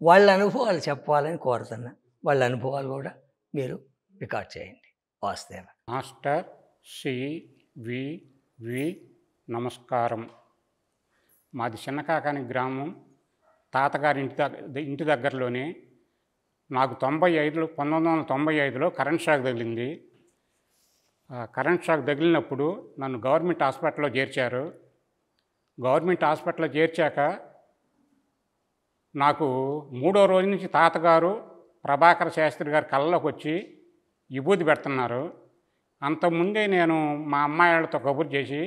[SPEAKER 3] వాళ్ళ అనుభవాలు చెప్పాలని కోరుతున్నా. వాళ్ళ అనుభవాలు కూడా మీరు రికార్డ్ చేయండి. వాస్తవ
[SPEAKER 4] మాస్టర్ సివివి నమస్కారం. మాది చిన్నకాకాని గ్రామం. తాతగారి ఇంటి దగ్గరలోనే నాకు 1995లో కరెంట్ షాక్ తగిలింది. కరెంట్ షాక్ తగిలినప్పుడు నన్ను గవర్నమెంట్ హాస్పిటల్లో చేర్చారు. గవర్నమెంట్ హాస్పిటల్లో చేర్చాక నాకు 3వ రోజు నుంచి తాతగారు ప్రభాకర్ శాస్త్రి గారు కళ్ళలోకి వచ్చి విభూతి పెడుతున్నారు. అంతకుముందే నేను మా అమ్మాయిలతో కబురు చేసి,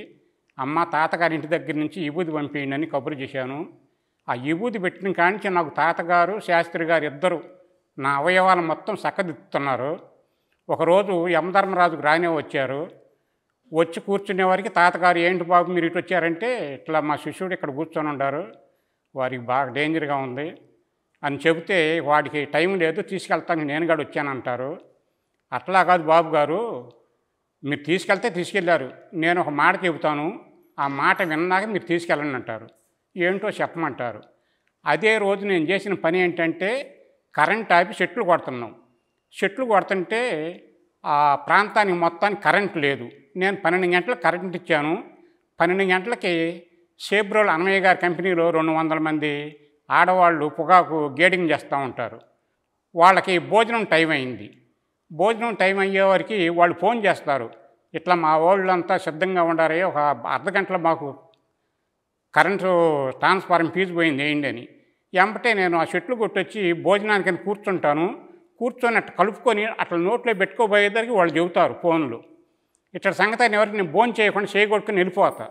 [SPEAKER 4] అమ్మ తాతగారి ఇంటి దగ్గర నుంచి విభూతి పంపేయండి అని కబురు చేశాను. ఆ విభూతి పెట్టిన కానించి నాకు తాతగారు శాస్త్రి గారు ఇద్దరు నా అవయవాలు మొత్తం చక్కదిద్దుతున్నారు. ఒకరోజు యమధర్మరాజుకు రానే వచ్చారు. వచ్చి కూర్చునే వారికి తాతగారు, ఏంటి బాబు మీరు ఇటు వచ్చారంటే, ఇట్లా మా శిష్యుడు ఇక్కడ కూర్చొని ఉన్నారు, వారికి బాగా డేంజర్గా ఉంది అని చెబితే, వాడికి టైం లేదు తీసుకెళ్తాను నేను కూడా వచ్చానంటారు. అట్లా కాదు బాబు గారు, మీరు తీసుకెళ్తే తీసుకెళ్ళారు, నేను ఒక మాట చెబుతాను, ఆ మాట విన్నాక మీరు తీసుకెళ్ళండి అంటారు. ఏంటో చెప్పమంటారు. అదే రోజు నేను చేసిన పని ఏంటంటే, కరెంట్ ఆపి చెట్లు కొడుతున్నాం. చెట్లు కొడుతుంటే ఆ ప్రాంతానికి మొత్తానికి కరెంట్ లేదు. నేను 12 గంటలకు కరెంట్ ఇచ్చాను. 12 గంటలకి సేబ్రోల్ అన్నయ్య గారి కంపెనీలో 200 మంది ఆడవాళ్ళు పొగాకు గేడింగ్ చేస్తూ ఉంటారు. వాళ్ళకి భోజనం టైం అయింది. భోజనం టైం అయ్యేవారికి వాళ్ళు ఫోన్ చేస్తారు, ఇట్లా మా వాళ్ళంతా సిద్ధంగా ఉండారే, ఒక అర్ధగంటలో మాకు కరెంటు ట్రాన్స్ఫార్మర్ ఫీజు పోయింది వేయండి అని. వెంబటే నేను ఆ చెట్లు కొట్టొచ్చి భోజనానికి కూర్చుంటాను. కూర్చొని అట్లా కలుపుకొని అట్లా నోట్లో పెట్టుకోబోయేదానికి వాళ్ళు చెబుతారు ఫోన్లు. ఇట్లా సంగతి అయిన ఎవరికి నేను భోజనం చేయకుండా చేయగొట్టుకుని వెళ్ళిపోతా.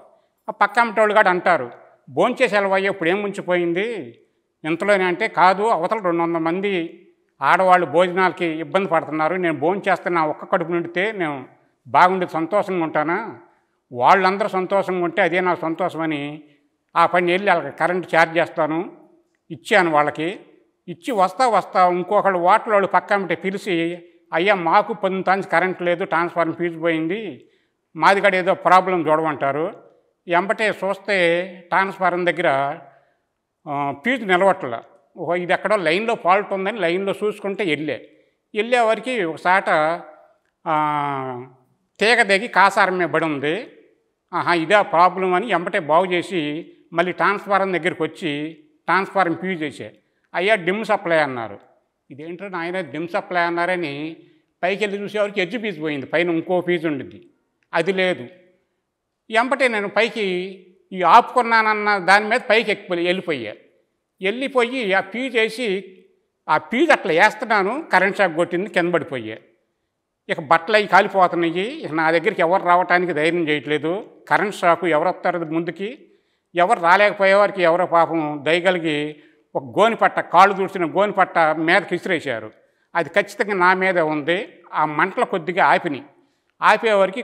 [SPEAKER 4] ఆ పక్క అమ్మటోళ్ళు కూడా అంటారు, భోజనం చేసి వెళ్ళవయ్యా ఇప్పుడు ఏం ముంచిపోయింది ఇంతలోనే అంటే, కాదు అవతల 200 మంది ఆడవాళ్ళు భోజనాలకి ఇబ్బంది పడుతున్నారు, నేను భోజనం చేస్తే నా ఒక్క కడుపు నిండితే నేను బాగుండేది సంతోషంగా ఉంటానా, వాళ్ళందరూ సంతోషంగా ఉంటే అదే నాకు సంతోషమని ఆ పని వెళ్ళి వాళ్ళకి కరెంటు ఛార్జ్ చేస్తాను. ఇచ్చాను వాళ్ళకి. ఇచ్చి వస్తా ఇంకొకళ్ళు వాళ్ళు పక్క అమ్మటే పిలిచి, అయ్యా మాకు పొద్దుతానికి కరెంట్ లేదు, ట్రాన్స్ఫార్మర్ ఫీజు పోయింది, మాది కూడా ఏదో ప్రాబ్లం చూడమంటారు. వెంబటే చూస్తే ట్రాన్స్ఫార్మర్ దగ్గర ఫీజు నిలవట్ల. ఇది ఎక్కడో లైన్లో ఫాల్ట్ ఉందని లైన్లో చూసుకుంటే వెళ్ళేవారికి ఒకసాట తీగ దిగి కాసారం మీద పడి ఉంది. ఇదే ప్రాబ్లం అని వెంబటే బాగు చేసి మళ్ళీ ట్రాన్స్ఫార్మర్ దగ్గరికి వచ్చి ట్రాన్స్ఫార్మర్ ఫీజు చేసే, అయ్యా డిమ్ సప్లై అన్నారు. ఇదేంటో ఆయన డిమ్ సప్లై అన్నారని పైకి వెళ్ళి చూసేవారికి ఎడ్జ్ ఫీజు పోయింది, పైన ఇంకో ఫీజు ఉండింది, అది లేదు. వెంబటే నేను పైకి ఈ ఆపుకున్నానన్న దాని మీద పైకి వెళ్ళిపోయి ఆ ఫీజు వేసి ఆ ఫీజు అట్లా వేస్తున్నాను, కరెంట్ షాక్ కొట్టింది, కింద పడిపోయా. ఇక బట్టలు అవి కాలిపోతున్నాయి. ఇక నా దగ్గరికి ఎవరు రావడానికి ధైర్యం చేయట్లేదు. కరెంట్ షాకు ఎవరు వస్తారు ముందుకి, ఎవరు రాలేకపోయేవారికి ఎవరో పాపం దయగలిగి ఒక గోనిపట్ట, కాళ్ళు దూడ్చిన గోనిపట్ట మీదకి విసిరేశారు. అది ఖచ్చితంగా నా మీదే ఉంది. ఆ మంటలు కొద్దిగా ఆపేవారికి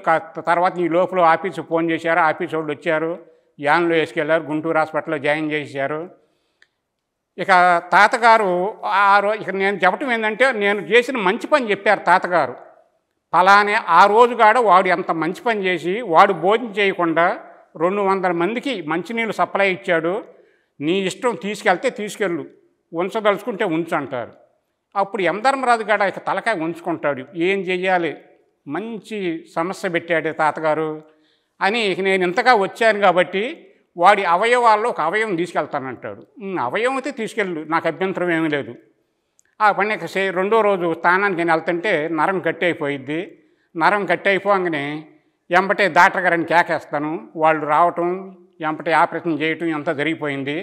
[SPEAKER 4] తర్వాత ఈ లోపల ఆఫీసు ఫోన్ చేశారు, ఆఫీసు వాళ్ళు వచ్చారు, యాన్లో వేసుకెళ్ళారు, గుంటూరు హాస్పిటల్లో జాయిన్ చేశారు. ఇక తాతగారు ఇక నేను చెప్పటం ఏంటంటే, నేను చేసిన మంచి పని చెప్పారు తాతగారు. ఫలానే ఆ రోజు కాడ వాడు ఎంత మంచి పని చేసి వాడు భోజనం చేయకుండా 200 మందికి మంచినీళ్ళు సప్లై ఇచ్చాడు. నీ ఇష్టం, తీసుకెళ్తే తీసుకెళ్ళు, ఉంచదలుచుకుంటే ఉంచు అంటారు. అప్పుడు యమధర్మరాజు కాడ ఇక తలకాయ ఉంచుకుంటాడు, ఏం చెయ్యాలి, మంచి సమస్య పెట్టాడు తాతగారు అని. ఇక నేను ఇంతగా వచ్చాను కాబట్టి వాడి అవయవాల్లో ఒక అవయవం తీసుకెళ్తానంటాడు. అవయవం అయితే తీసుకెళ్ళు, నాకు అభ్యంతరం ఏమీ లేదు. ఆ పని రెండో రోజు స్థానానికి నేను వెళ్తుంటే నరం కట్టి అయిపోయిద్ది. నరం కట్టి అయిపోగానే వెంబటే డాక్టర్ గారిని కేకేస్తాను, వాళ్ళు రావటం, వెంబటే ఆపరేషన్ చేయటం అంతా జరిగిపోయింది.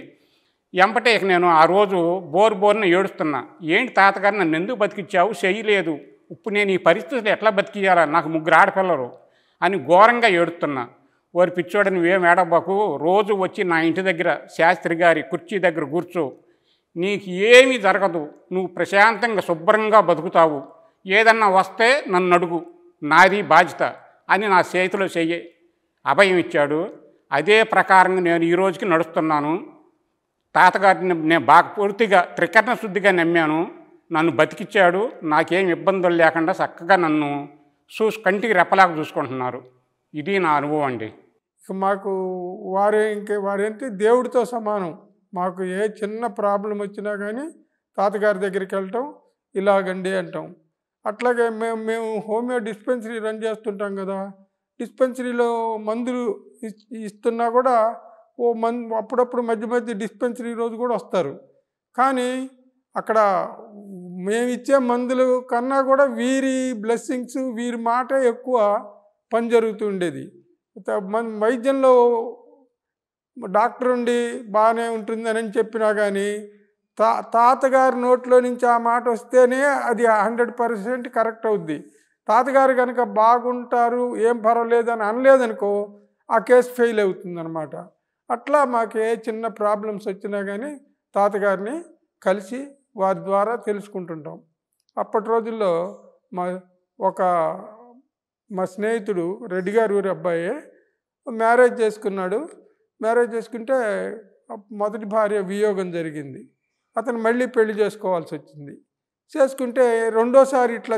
[SPEAKER 4] వెంబటే ఇక నేను ఆ రోజు బోర్ని ఏడుస్తున్నా, ఏంటి తాతగారు నన్ను ఎందుకు బతికిచ్చావు, చేయలేదు, ఇప్పుడు నేను ఈ పరిస్థితులు ఎట్లా బతికియాలా, నాకు 3 ఆడపిల్లలు అని ఘోరంగా ఏడుతున్నా. వారి పిచ్చోడు నువ్వేం ఏడబాకు, రోజు వచ్చి నా ఇంటి దగ్గర శాస్త్రి గారి కుర్చీ దగ్గర కూర్చో, నీకు ఏమీ జరగదు, నువ్వు ప్రశాంతంగా శుభ్రంగా బతుకుతావు, ఏదన్నా వస్తే నన్ను అడుగు, నాది బాధ్యత అని నా చేతిలో చెయ్యి అభయం ఇచ్చాడు. అదే ప్రకారంగా నేను ఈ రోజుకి నడుస్తున్నాను. తాతగారిని నేను బాగా పూర్తిగా త్రికరణ శుద్ధిగా నమ్మాను. నన్ను బతికిచ్చాడు. నాకేం ఇబ్బందులు లేకుండా చక్కగా నన్ను కంటికి రెప్పలాగా చూసుకుంటున్నారు. ఇది నా అనుభవం అండి.
[SPEAKER 5] ఇక మాకు వారేంటి దేవుడితో సమానం. మాకు ఏ చిన్న ప్రాబ్లం వచ్చినా కానీ తాతగారి దగ్గరికి వెళ్ళటం, ఇలాగండి అంటాం. అట్లాగే మేము హోమియో డిస్పెన్సరీ రన్ చేస్తుంటాం కదా, డిస్పెన్సరీలో మందులు ఇస్తున్నా కూడా అప్పుడప్పుడు మధ్య మధ్య డిస్పెన్సరీ రోజు కూడా వస్తారు. కానీ అక్కడ మేము ఇచ్చే మందులు కన్నా కూడా వీరి బ్లెస్సింగ్స్, వీరి మాట ఎక్కువ పని జరుగుతుండేది. వైద్యంలో డాక్టర్ ఉండి బాగానే ఉంటుందని చెప్పినా కానీ తాతగారి నోట్లో నుంచి ఆ మాట వస్తేనే అది 100% కరెక్ట్ అవుద్ది. తాతగారు కనుక బాగుంటారు, ఏం పర్వాలేదు అని అనలేదనుకో, ఆ కేసు ఫెయిల్ అవుతుందన్నమాట. అట్లా మాకు ఏ చిన్న ప్రాబ్లమ్స్ వచ్చినా కానీ తాతగారిని కలిసి వారి ద్వారా తెలుసుకుంటుంటాం. అప్పటి రోజుల్లో మా స్నేహితుడు రెడ్డి గారి ఊరి అబ్బాయి మ్యారేజ్ చేసుకున్నాడు. మ్యారేజ్ చేసుకుంటే మొదటి భార్య వియోగం జరిగింది. అతను మళ్ళీ పెళ్లి చేసుకోవాల్సి వచ్చింది. చేసుకుంటే రెండోసారి ఇట్లా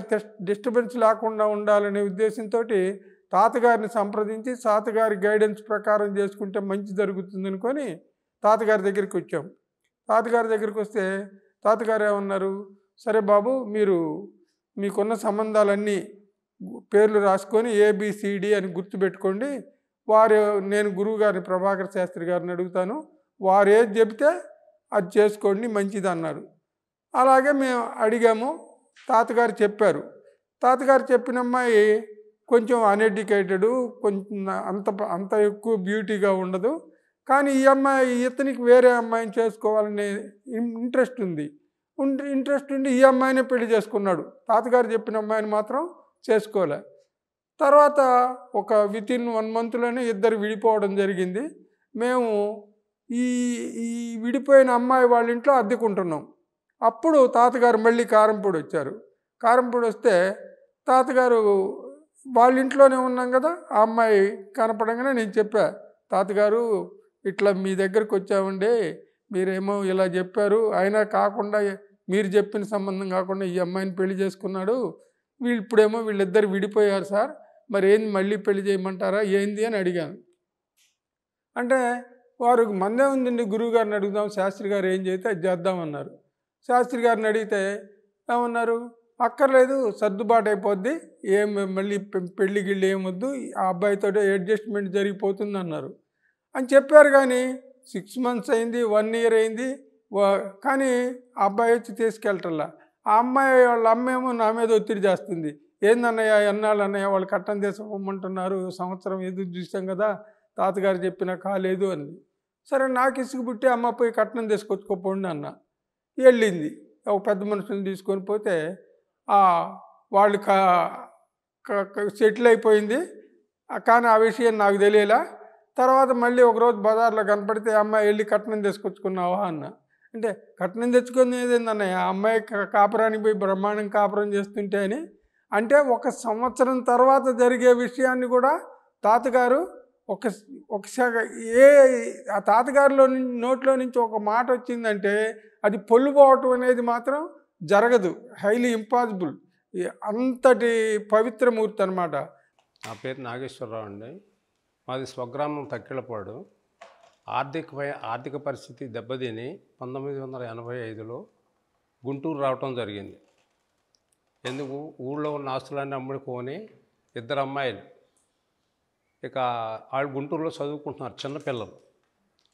[SPEAKER 5] డిస్టర్బెన్స్ లేకుండా ఉండాలనే ఉద్దేశంతో తాతగారిని సంప్రదించి తాతగారి గైడెన్స్ ప్రకారం చేసుకుంటే మంచి జరుగుతుంది అనుకొని తాతగారి దగ్గరికి వచ్చాం. తాతగారి దగ్గరికి వస్తే తాతగారు ఏమన్నారు, సరే బాబు, మీకున్న సంబంధాలన్నీ పేర్లు రాసుకొని ABCD అని గుర్తుపెట్టుకోండి, నేను గురువు గారిని ప్రభాకర్ శాస్త్రి గారిని అడుగుతాను, వారు ఏది చెబితే అది చేసుకోండి మంచిది అన్నారు. అలాగే మేము అడిగాము. తాతగారు చెప్పారు. తాతగారు చెప్పిన అమ్మాయి కొంచెం అన్ఎడ్యుకేటెడు, కొంచెం అంత ఎక్కువ బ్యూటీగా ఉండదు. కానీ ఇతనికి వేరే అమ్మాయిని చేసుకోవాలనే ఇంట్రెస్ట్ ఉండి ఈ అమ్మాయినే పెళ్లి చేసుకున్నాడు. తాతగారు చెప్పిన అమ్మాయిని మాత్రం చేసుకోలే. తర్వాత వితిన్ 1 monthలోనే ఇద్దరు విడిపోవడం జరిగింది. మేము ఈ విడిపోయిన అమ్మాయి వాళ్ళ ఇంట్లో అద్దెకుంటున్నాం. అప్పుడు తాతగారు మళ్ళీ కారంపూడి వచ్చారు. కారంపూడి వస్తే తాతగారు వాళ్ళ ఇంట్లోనే ఉన్నాం కదా, ఆ అమ్మాయి కనపడంగానే నేను చెప్పా, తాతగారు ఇట్లా మీ దగ్గరికి వచ్చామండి, మీరేమో ఇలా చెప్పారు, అయినా కాకుండా మీరు చెప్పిన సంబంధం కాకుండా ఈ అమ్మాయిని పెళ్లి చేసుకున్నాడు, ఇప్పుడేమో వీళ్ళిద్దరు విడిపోయారు సార్, మరి ఏంది మళ్ళీ పెళ్లి చేయమంటారా ఏంది అని అడిగాను. అంటే వారు మందే ఉందండి, గురువు గారిని అడుగుదాం, శాస్త్రి గారు ఏం చేస్తే అది చేద్దామన్నారు. శాస్త్రి గారిని అడిగితే ఏమన్నారు, అక్కర్లేదు, సర్దుబాటు అయిపోద్ది, మళ్ళీ పెళ్లి గిళ్ళి ఏమొద్దు, ఆ అబ్బాయితో అడ్జస్ట్మెంట్ జరిగిపోతుంది అన్నారు అని చెప్పారు. కానీ 6 months అయింది, 1 year అయింది, కానీ ఆ అబ్బాయి వచ్చి తీసుకెళ్ళటల్లా. ఆ అమ్మాయి వాళ్ళ అమ్మేమో నా మీద ఒత్తిడి చేస్తుంది, ఏందన్నయ్య ఎన్నాళ్ళు అన్నయ్య వాళ్ళు కట్టం తీసుకోమంటున్నారు, సంవత్సరం ఎదురు చూసాం కదా, తాతగారు చెప్పినా కాలేదు అని. సరే నాకు ఇసుకు పుట్టి అమ్మ పోయి కట్నం తీసుకొచ్చుకోపోండి అన్న. వెళ్ళింది. ఒక పెద్ద మనుషులను తీసుకొని పోతే వాళ్ళు సెటిల్ అయిపోయింది. కానీ ఆ విషయం నాకు తెలియలా. తర్వాత మళ్ళీ ఒకరోజు బజార్లో కనపడితే అమ్మాయి వెళ్ళి కట్నం తీసుకొచ్చుకున్నావా అన్న. అంటే కట్నం తెచ్చుకునేది ఏందన్నయ్య, ఆ అమ్మాయి కాపురానికి పోయి బ్రహ్మాండం కాపురం చేస్తుంటే అని. అంటే 1 సంవత్సరం తర్వాత జరిగే విషయాన్ని కూడా తాతగారు ఆ తాతగారిలో నోట్లో నుంచి ఒక మాట వచ్చిందంటే అది పొల్లుపోవటం అనేది మాత్రం జరగదు, హైలీ ఇంపాసిబుల్. అంతటి పవిత్రమూర్తి అనమాట.
[SPEAKER 6] నా పేరు నాగేశ్వరరావు అండి. మాది స్వగ్రామం తక్కిళ్ళపాడు. ఆర్థిక పరిస్థితి దెబ్బతిని 1985లో గుంటూరు రావటం జరిగింది. ఎందుకు, ఊళ్ళో ఉన్న ఆస్తులన్నీ అమ్ముడుకొని 2 అమ్మాయిలు ఇక వాళ్ళు గుంటూరులో చదువుకుంటున్నారు, చిన్నపిల్లలు.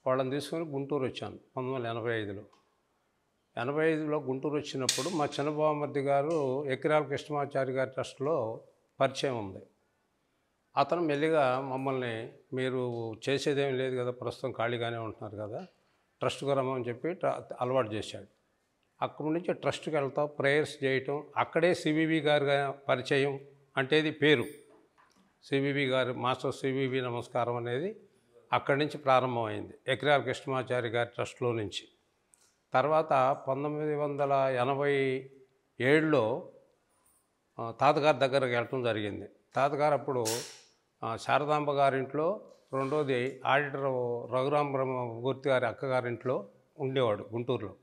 [SPEAKER 6] వాళ్ళని తీసుకొని గుంటూరు వచ్చాను 1985లో. 85లో గుంటూరు వచ్చినప్పుడు మా చిన్నబావమర్ది గారు ఎకిరాల కృష్ణమాచారి గారి ట్రస్ట్లో పరిచయం ఉంది. అతను మెల్లిగా మమ్మల్ని, మీరు చేసేదేం లేదు కదా, ప్రస్తుతం ఖాళీగానే ఉంటున్నారు కదా, ట్రస్ట్కి రమ్మని చెప్పి అలవాటు చేశాడు. అక్కడి నుంచి ట్రస్ట్కి వెళ్తాం, ప్రేయర్స్ చేయటం. అక్కడే సివివి గారు పరిచయం, అంటే ఇది పేరు సివివి గారు మాస్టర్ సివివి నమస్కారం అనేది అక్కడి నుంచి ప్రారంభమైంది, ఎక్రాల కృష్ణమాచారి గారి ట్రస్ట్లో నుంచి. తర్వాత 1987లో తాతగారి దగ్గరకు వెళ్ళటం జరిగింది. తాతగారు అప్పుడు శారదాంబ గారింట్లో, రెండోది ఆడిటర్ రఘురామ బ్రహ్మమూర్తి గారి అక్కగారింట్లో ఉండేవాడు గుంటూరులో.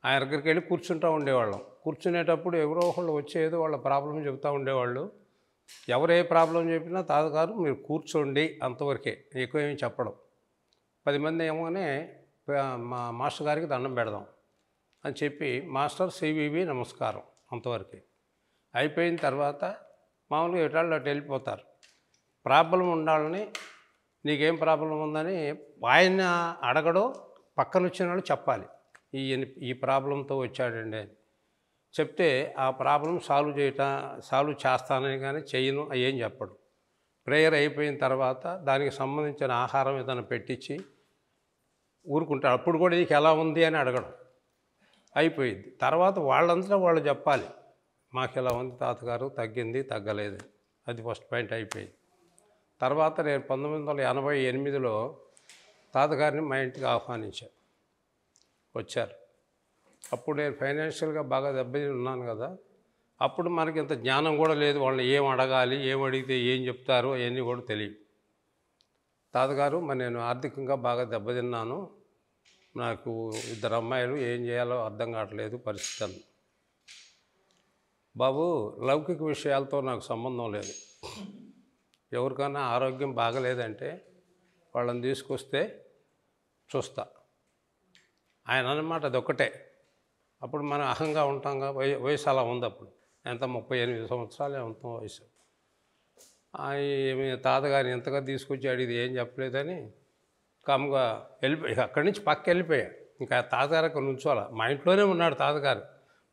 [SPEAKER 6] ఆయన దగ్గరికి వెళ్ళి కూర్చుంటూ ఉండేవాళ్ళం. కూర్చునేటప్పుడు ఎవరో ఒకళ్ళు వచ్చేదో వాళ్ళ ప్రాబ్లం చెబుతూ ఉండేవాళ్ళు. ఎవరు ఏ ప్రాబ్లం చెప్పినా తాతగారు మీరు కూర్చోండి అంతవరకే, ఎక్కువ ఏమి చెప్పడం. 10 మంది ఏమోనే మా మాస్టర్ గారికి దండం పెడదాం అని చెప్పి మాస్టర్ సివివి నమస్కారం అంతవరకే. అయిపోయిన తర్వాత మామూలుగా ఎటాళ్ళు అటు వెళ్ళిపోతారు. ప్రాబ్లం ఉండాలని, నీకేం ప్రాబ్లం ఉందని ఆయన అడగడం, పక్కన వచ్చిన వాళ్ళు చెప్పాలి ఈ ప్రాబ్లంతో వచ్చాడండి అని చెప్తే ఆ ప్రాబ్లం సాల్వ్ చేస్తానని కానీ చెయ్యను ఏం చెప్పడు. ప్రేయర్ అయిపోయిన తర్వాత దానికి సంబంధించిన ఆహారం ఏదైనా పెట్టించి ఊరుకుంటాడు. అప్పుడు కూడా నీకు ఎలా ఉంది అని అడగడం. అయిపోయింది. తర్వాత వాళ్ళంతా వాళ్ళు చెప్పాలి, మాకు ఎలా ఉంది తాతగారు, తగ్గింది తగ్గలేదు, అది ఫస్ట్ పాయింట్ అయిపోయింది. తర్వాత నేను 1988లో తాతగారిని మా ఇంటికి ఆహ్వానించాను, వచ్చారు. అప్పుడు నేను ఫైనాన్షియల్గా బాగా దెబ్బతిని ఉన్నాను కదా. అప్పుడు మనకి ఇంత జ్ఞానం కూడా లేదు, వాళ్ళని ఏం అడగాలి, ఏం అడిగితే ఏం చెప్తారో అవన్నీ కూడా తెలియదు. తాతగారు మరి నేను ఆర్థికంగా బాగా దెబ్బతిన్నాను, నాకు 2 అమ్మాయిలు, ఏం చేయాలో అర్థం కావట్లేదు పరిస్థితి అని. బాబు, లౌకిక విషయాలతో నాకు సంబంధం లేదు. ఎవరికైనా ఆరోగ్యం బాగలేదంటే వాళ్ళని తీసుకొస్తే చూస్తా. ఆయన అన్నమాట అదొక్కటే. అప్పుడు మనం అహంగా ఉంటాంగా, వయసు అలా ఉంది. అప్పుడు ఎంత 38 సంవత్సరాలే ఉంటాం వయసు. తాతగారిని ఎంతగా తీసుకొచ్చి అడిగి ఏం చెప్పలేదని కాముగా వెళ్ళిపోయి అక్కడి నుంచి పక్క వెళ్ళిపోయా. ఇంకా తాతగారు అక్కడ నుంచోాల. మా ఇంట్లోనే ఉన్నాడు తాతగారు,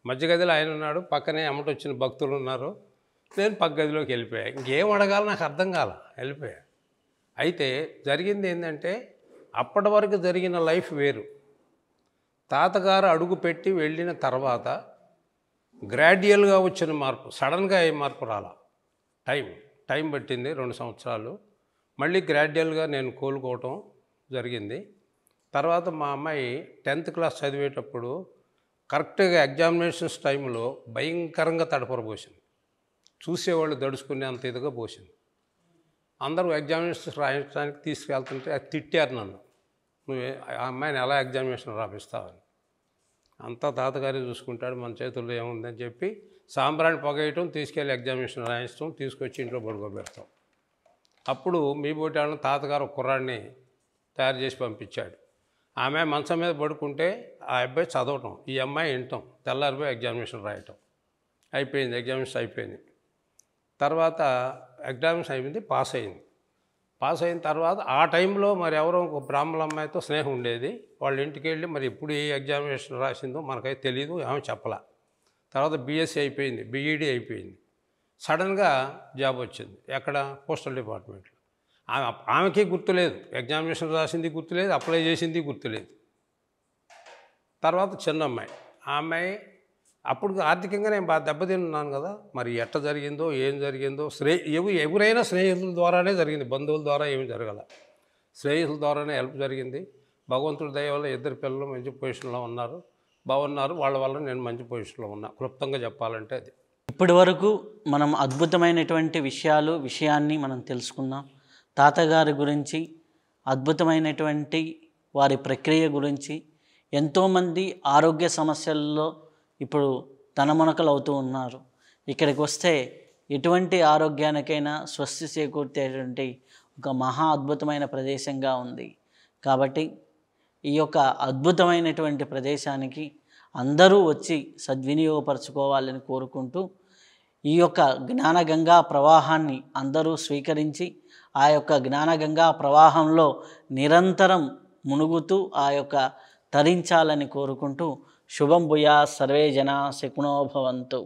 [SPEAKER 6] మధ్య గదిలో ఆయన ఉన్నాడు, పక్కనే అమ్మట వచ్చిన భక్తులు ఉన్నారు. నేను పక్క గదిలోకి వెళ్ళిపోయా. ఇంకేం అడగాలో నాకు అర్థం కాల, వెళ్ళిపోయా. అయితే జరిగింది ఏంటంటే అప్పటి వరకు జరిగిన లైఫ్ వేరు. తాతగారు అడుగు పెట్టి వెళ్ళిన తర్వాత గ్రాడ్యువల్గా వచ్చిన మార్పు, సడన్గా ఏ మార్పు రాలా. టైం పట్టింది 2 సంవత్సరాలు. మళ్ళీ గ్రాడ్యువల్గా నేను కోలుకోవటం జరిగింది. తర్వాత మా అమ్మాయి 10th క్లాస్ చదివేటప్పుడు కరెక్ట్గా ఎగ్జామినేషన్స్ టైంలో భయంకరంగా తడపరబోసింది. చూసేవాళ్ళు దడుచుకునే అంత ఇదిగా పోసింది. అందరూ ఎగ్జామినేషన్స్ రాయించడానికి తీసుకెళ్తుంటే అది తిట్టారు నన్ను, నువ్వు ఆ అమ్మాయిని ఎలా ఎగ్జామినేషన్ రాపిస్తావని. అంతా తాతగారే చూసుకుంటాడు, మన చేతుల్లో ఏముందని చెప్పి సాంబ్రాన్ని పొగేయటం, తీసుకెళ్ళి ఎగ్జామినేషన్ రాయించడం, తీసుకొచ్చి ఇంట్లో పడుకోబెడతాం. అప్పుడు మీ బోటి వాళ్ళని తాతగారు కుర్రాడిని తయారు చేసి పంపించాడు. ఆమె మంచం మీద పడుకుంటే ఆ అబ్బాయి చదవటం, ఈ అమ్మాయి వినటం, తెల్లారిపోయి ఎగ్జామినేషన్ రాయటం. అయిపోయింది, ఎగ్జామినేషన్ అయిపోయింది. తర్వాత ఎగ్జామినేషన్ అయిపోయింది, పాస్ అయింది. పాస్ అయిన తర్వాత ఆ టైంలో మరి ఎవరో ఒక బ్రాహ్మణ అమ్మాయితో స్నేహం ఉండేది. వాళ్ళ ఇంటికి వెళ్ళి మరి ఎప్పుడు ఏ ఎగ్జామినేషన్ రాసిందో మనకైతే తెలియదు, ఆమె చెప్పలా. తర్వాత బీఎస్సీ అయిపోయింది, బీఈడీ అయిపోయింది. సడన్గా జాబ్ వచ్చింది. ఎక్కడ? పోస్టల్ డిపార్ట్మెంట్లో. ఆమెకి గుర్తులేదు, ఎగ్జామినేషన్ రాసింది గుర్తులేదు, అప్లై చేసింది గుర్తులేదు. తర్వాత చిన్న అమ్మాయి, ఆ అమ్మాయి అప్పుడు ఆర్థికంగా నేను బాగా దెబ్బతిన్నాను కదా, మరి ఎట్ట జరిగిందో ఏం జరిగిందో ఎవరైనా స్నేహితుల ద్వారానే జరిగింది, బంధువుల ద్వారా ఏమి జరగల. స్నేహితుల ద్వారానే హెల్ప్ జరిగింది. భగవంతుడి దయ వల్ల 2 పిల్లలు మంచి పొజిషన్లో ఉన్నారు, బాగున్నారు. వాళ్ళ వల్ల నేను మంచి పొజిషన్లో ఉన్నా, క్లుప్తంగా చెప్పాలంటే అది.
[SPEAKER 2] ఇప్పటి వరకు మనం అద్భుతమైనటువంటి విషయాన్ని మనం తెలుసుకున్నాం. తాతగారి గురించి, అద్భుతమైనటువంటి వారి ప్రక్రియ గురించి. ఎంతోమంది ఆరోగ్య సమస్యల్లో ఇప్పుడు తనమునకలు అవుతూ ఉన్నారు. ఇక్కడికి వస్తే ఎటువంటి ఆరోగ్యానికైనా స్వస్తి చేకూర్చేటువంటి ఒక మహా అద్భుతమైన ప్రదేశంగా ఉంది. కాబట్టి ఈ యొక్క అద్భుతమైనటువంటి ప్రదేశానికి అందరూ వచ్చి సద్వినియోగపరచుకోవాలని కోరుకుంటూ, ఈ యొక్క జ్ఞానగంగా ప్రవాహాన్ని అందరూ స్వీకరించి ఆ యొక్క జ్ఞానగంగా ప్రవాహంలో నిరంతరం మునుగుతూ ఆ యొక్క తరించాలని కోరుకుంటూ, శుభం భూయా, సర్వే జనా సుఖినో భవంతు.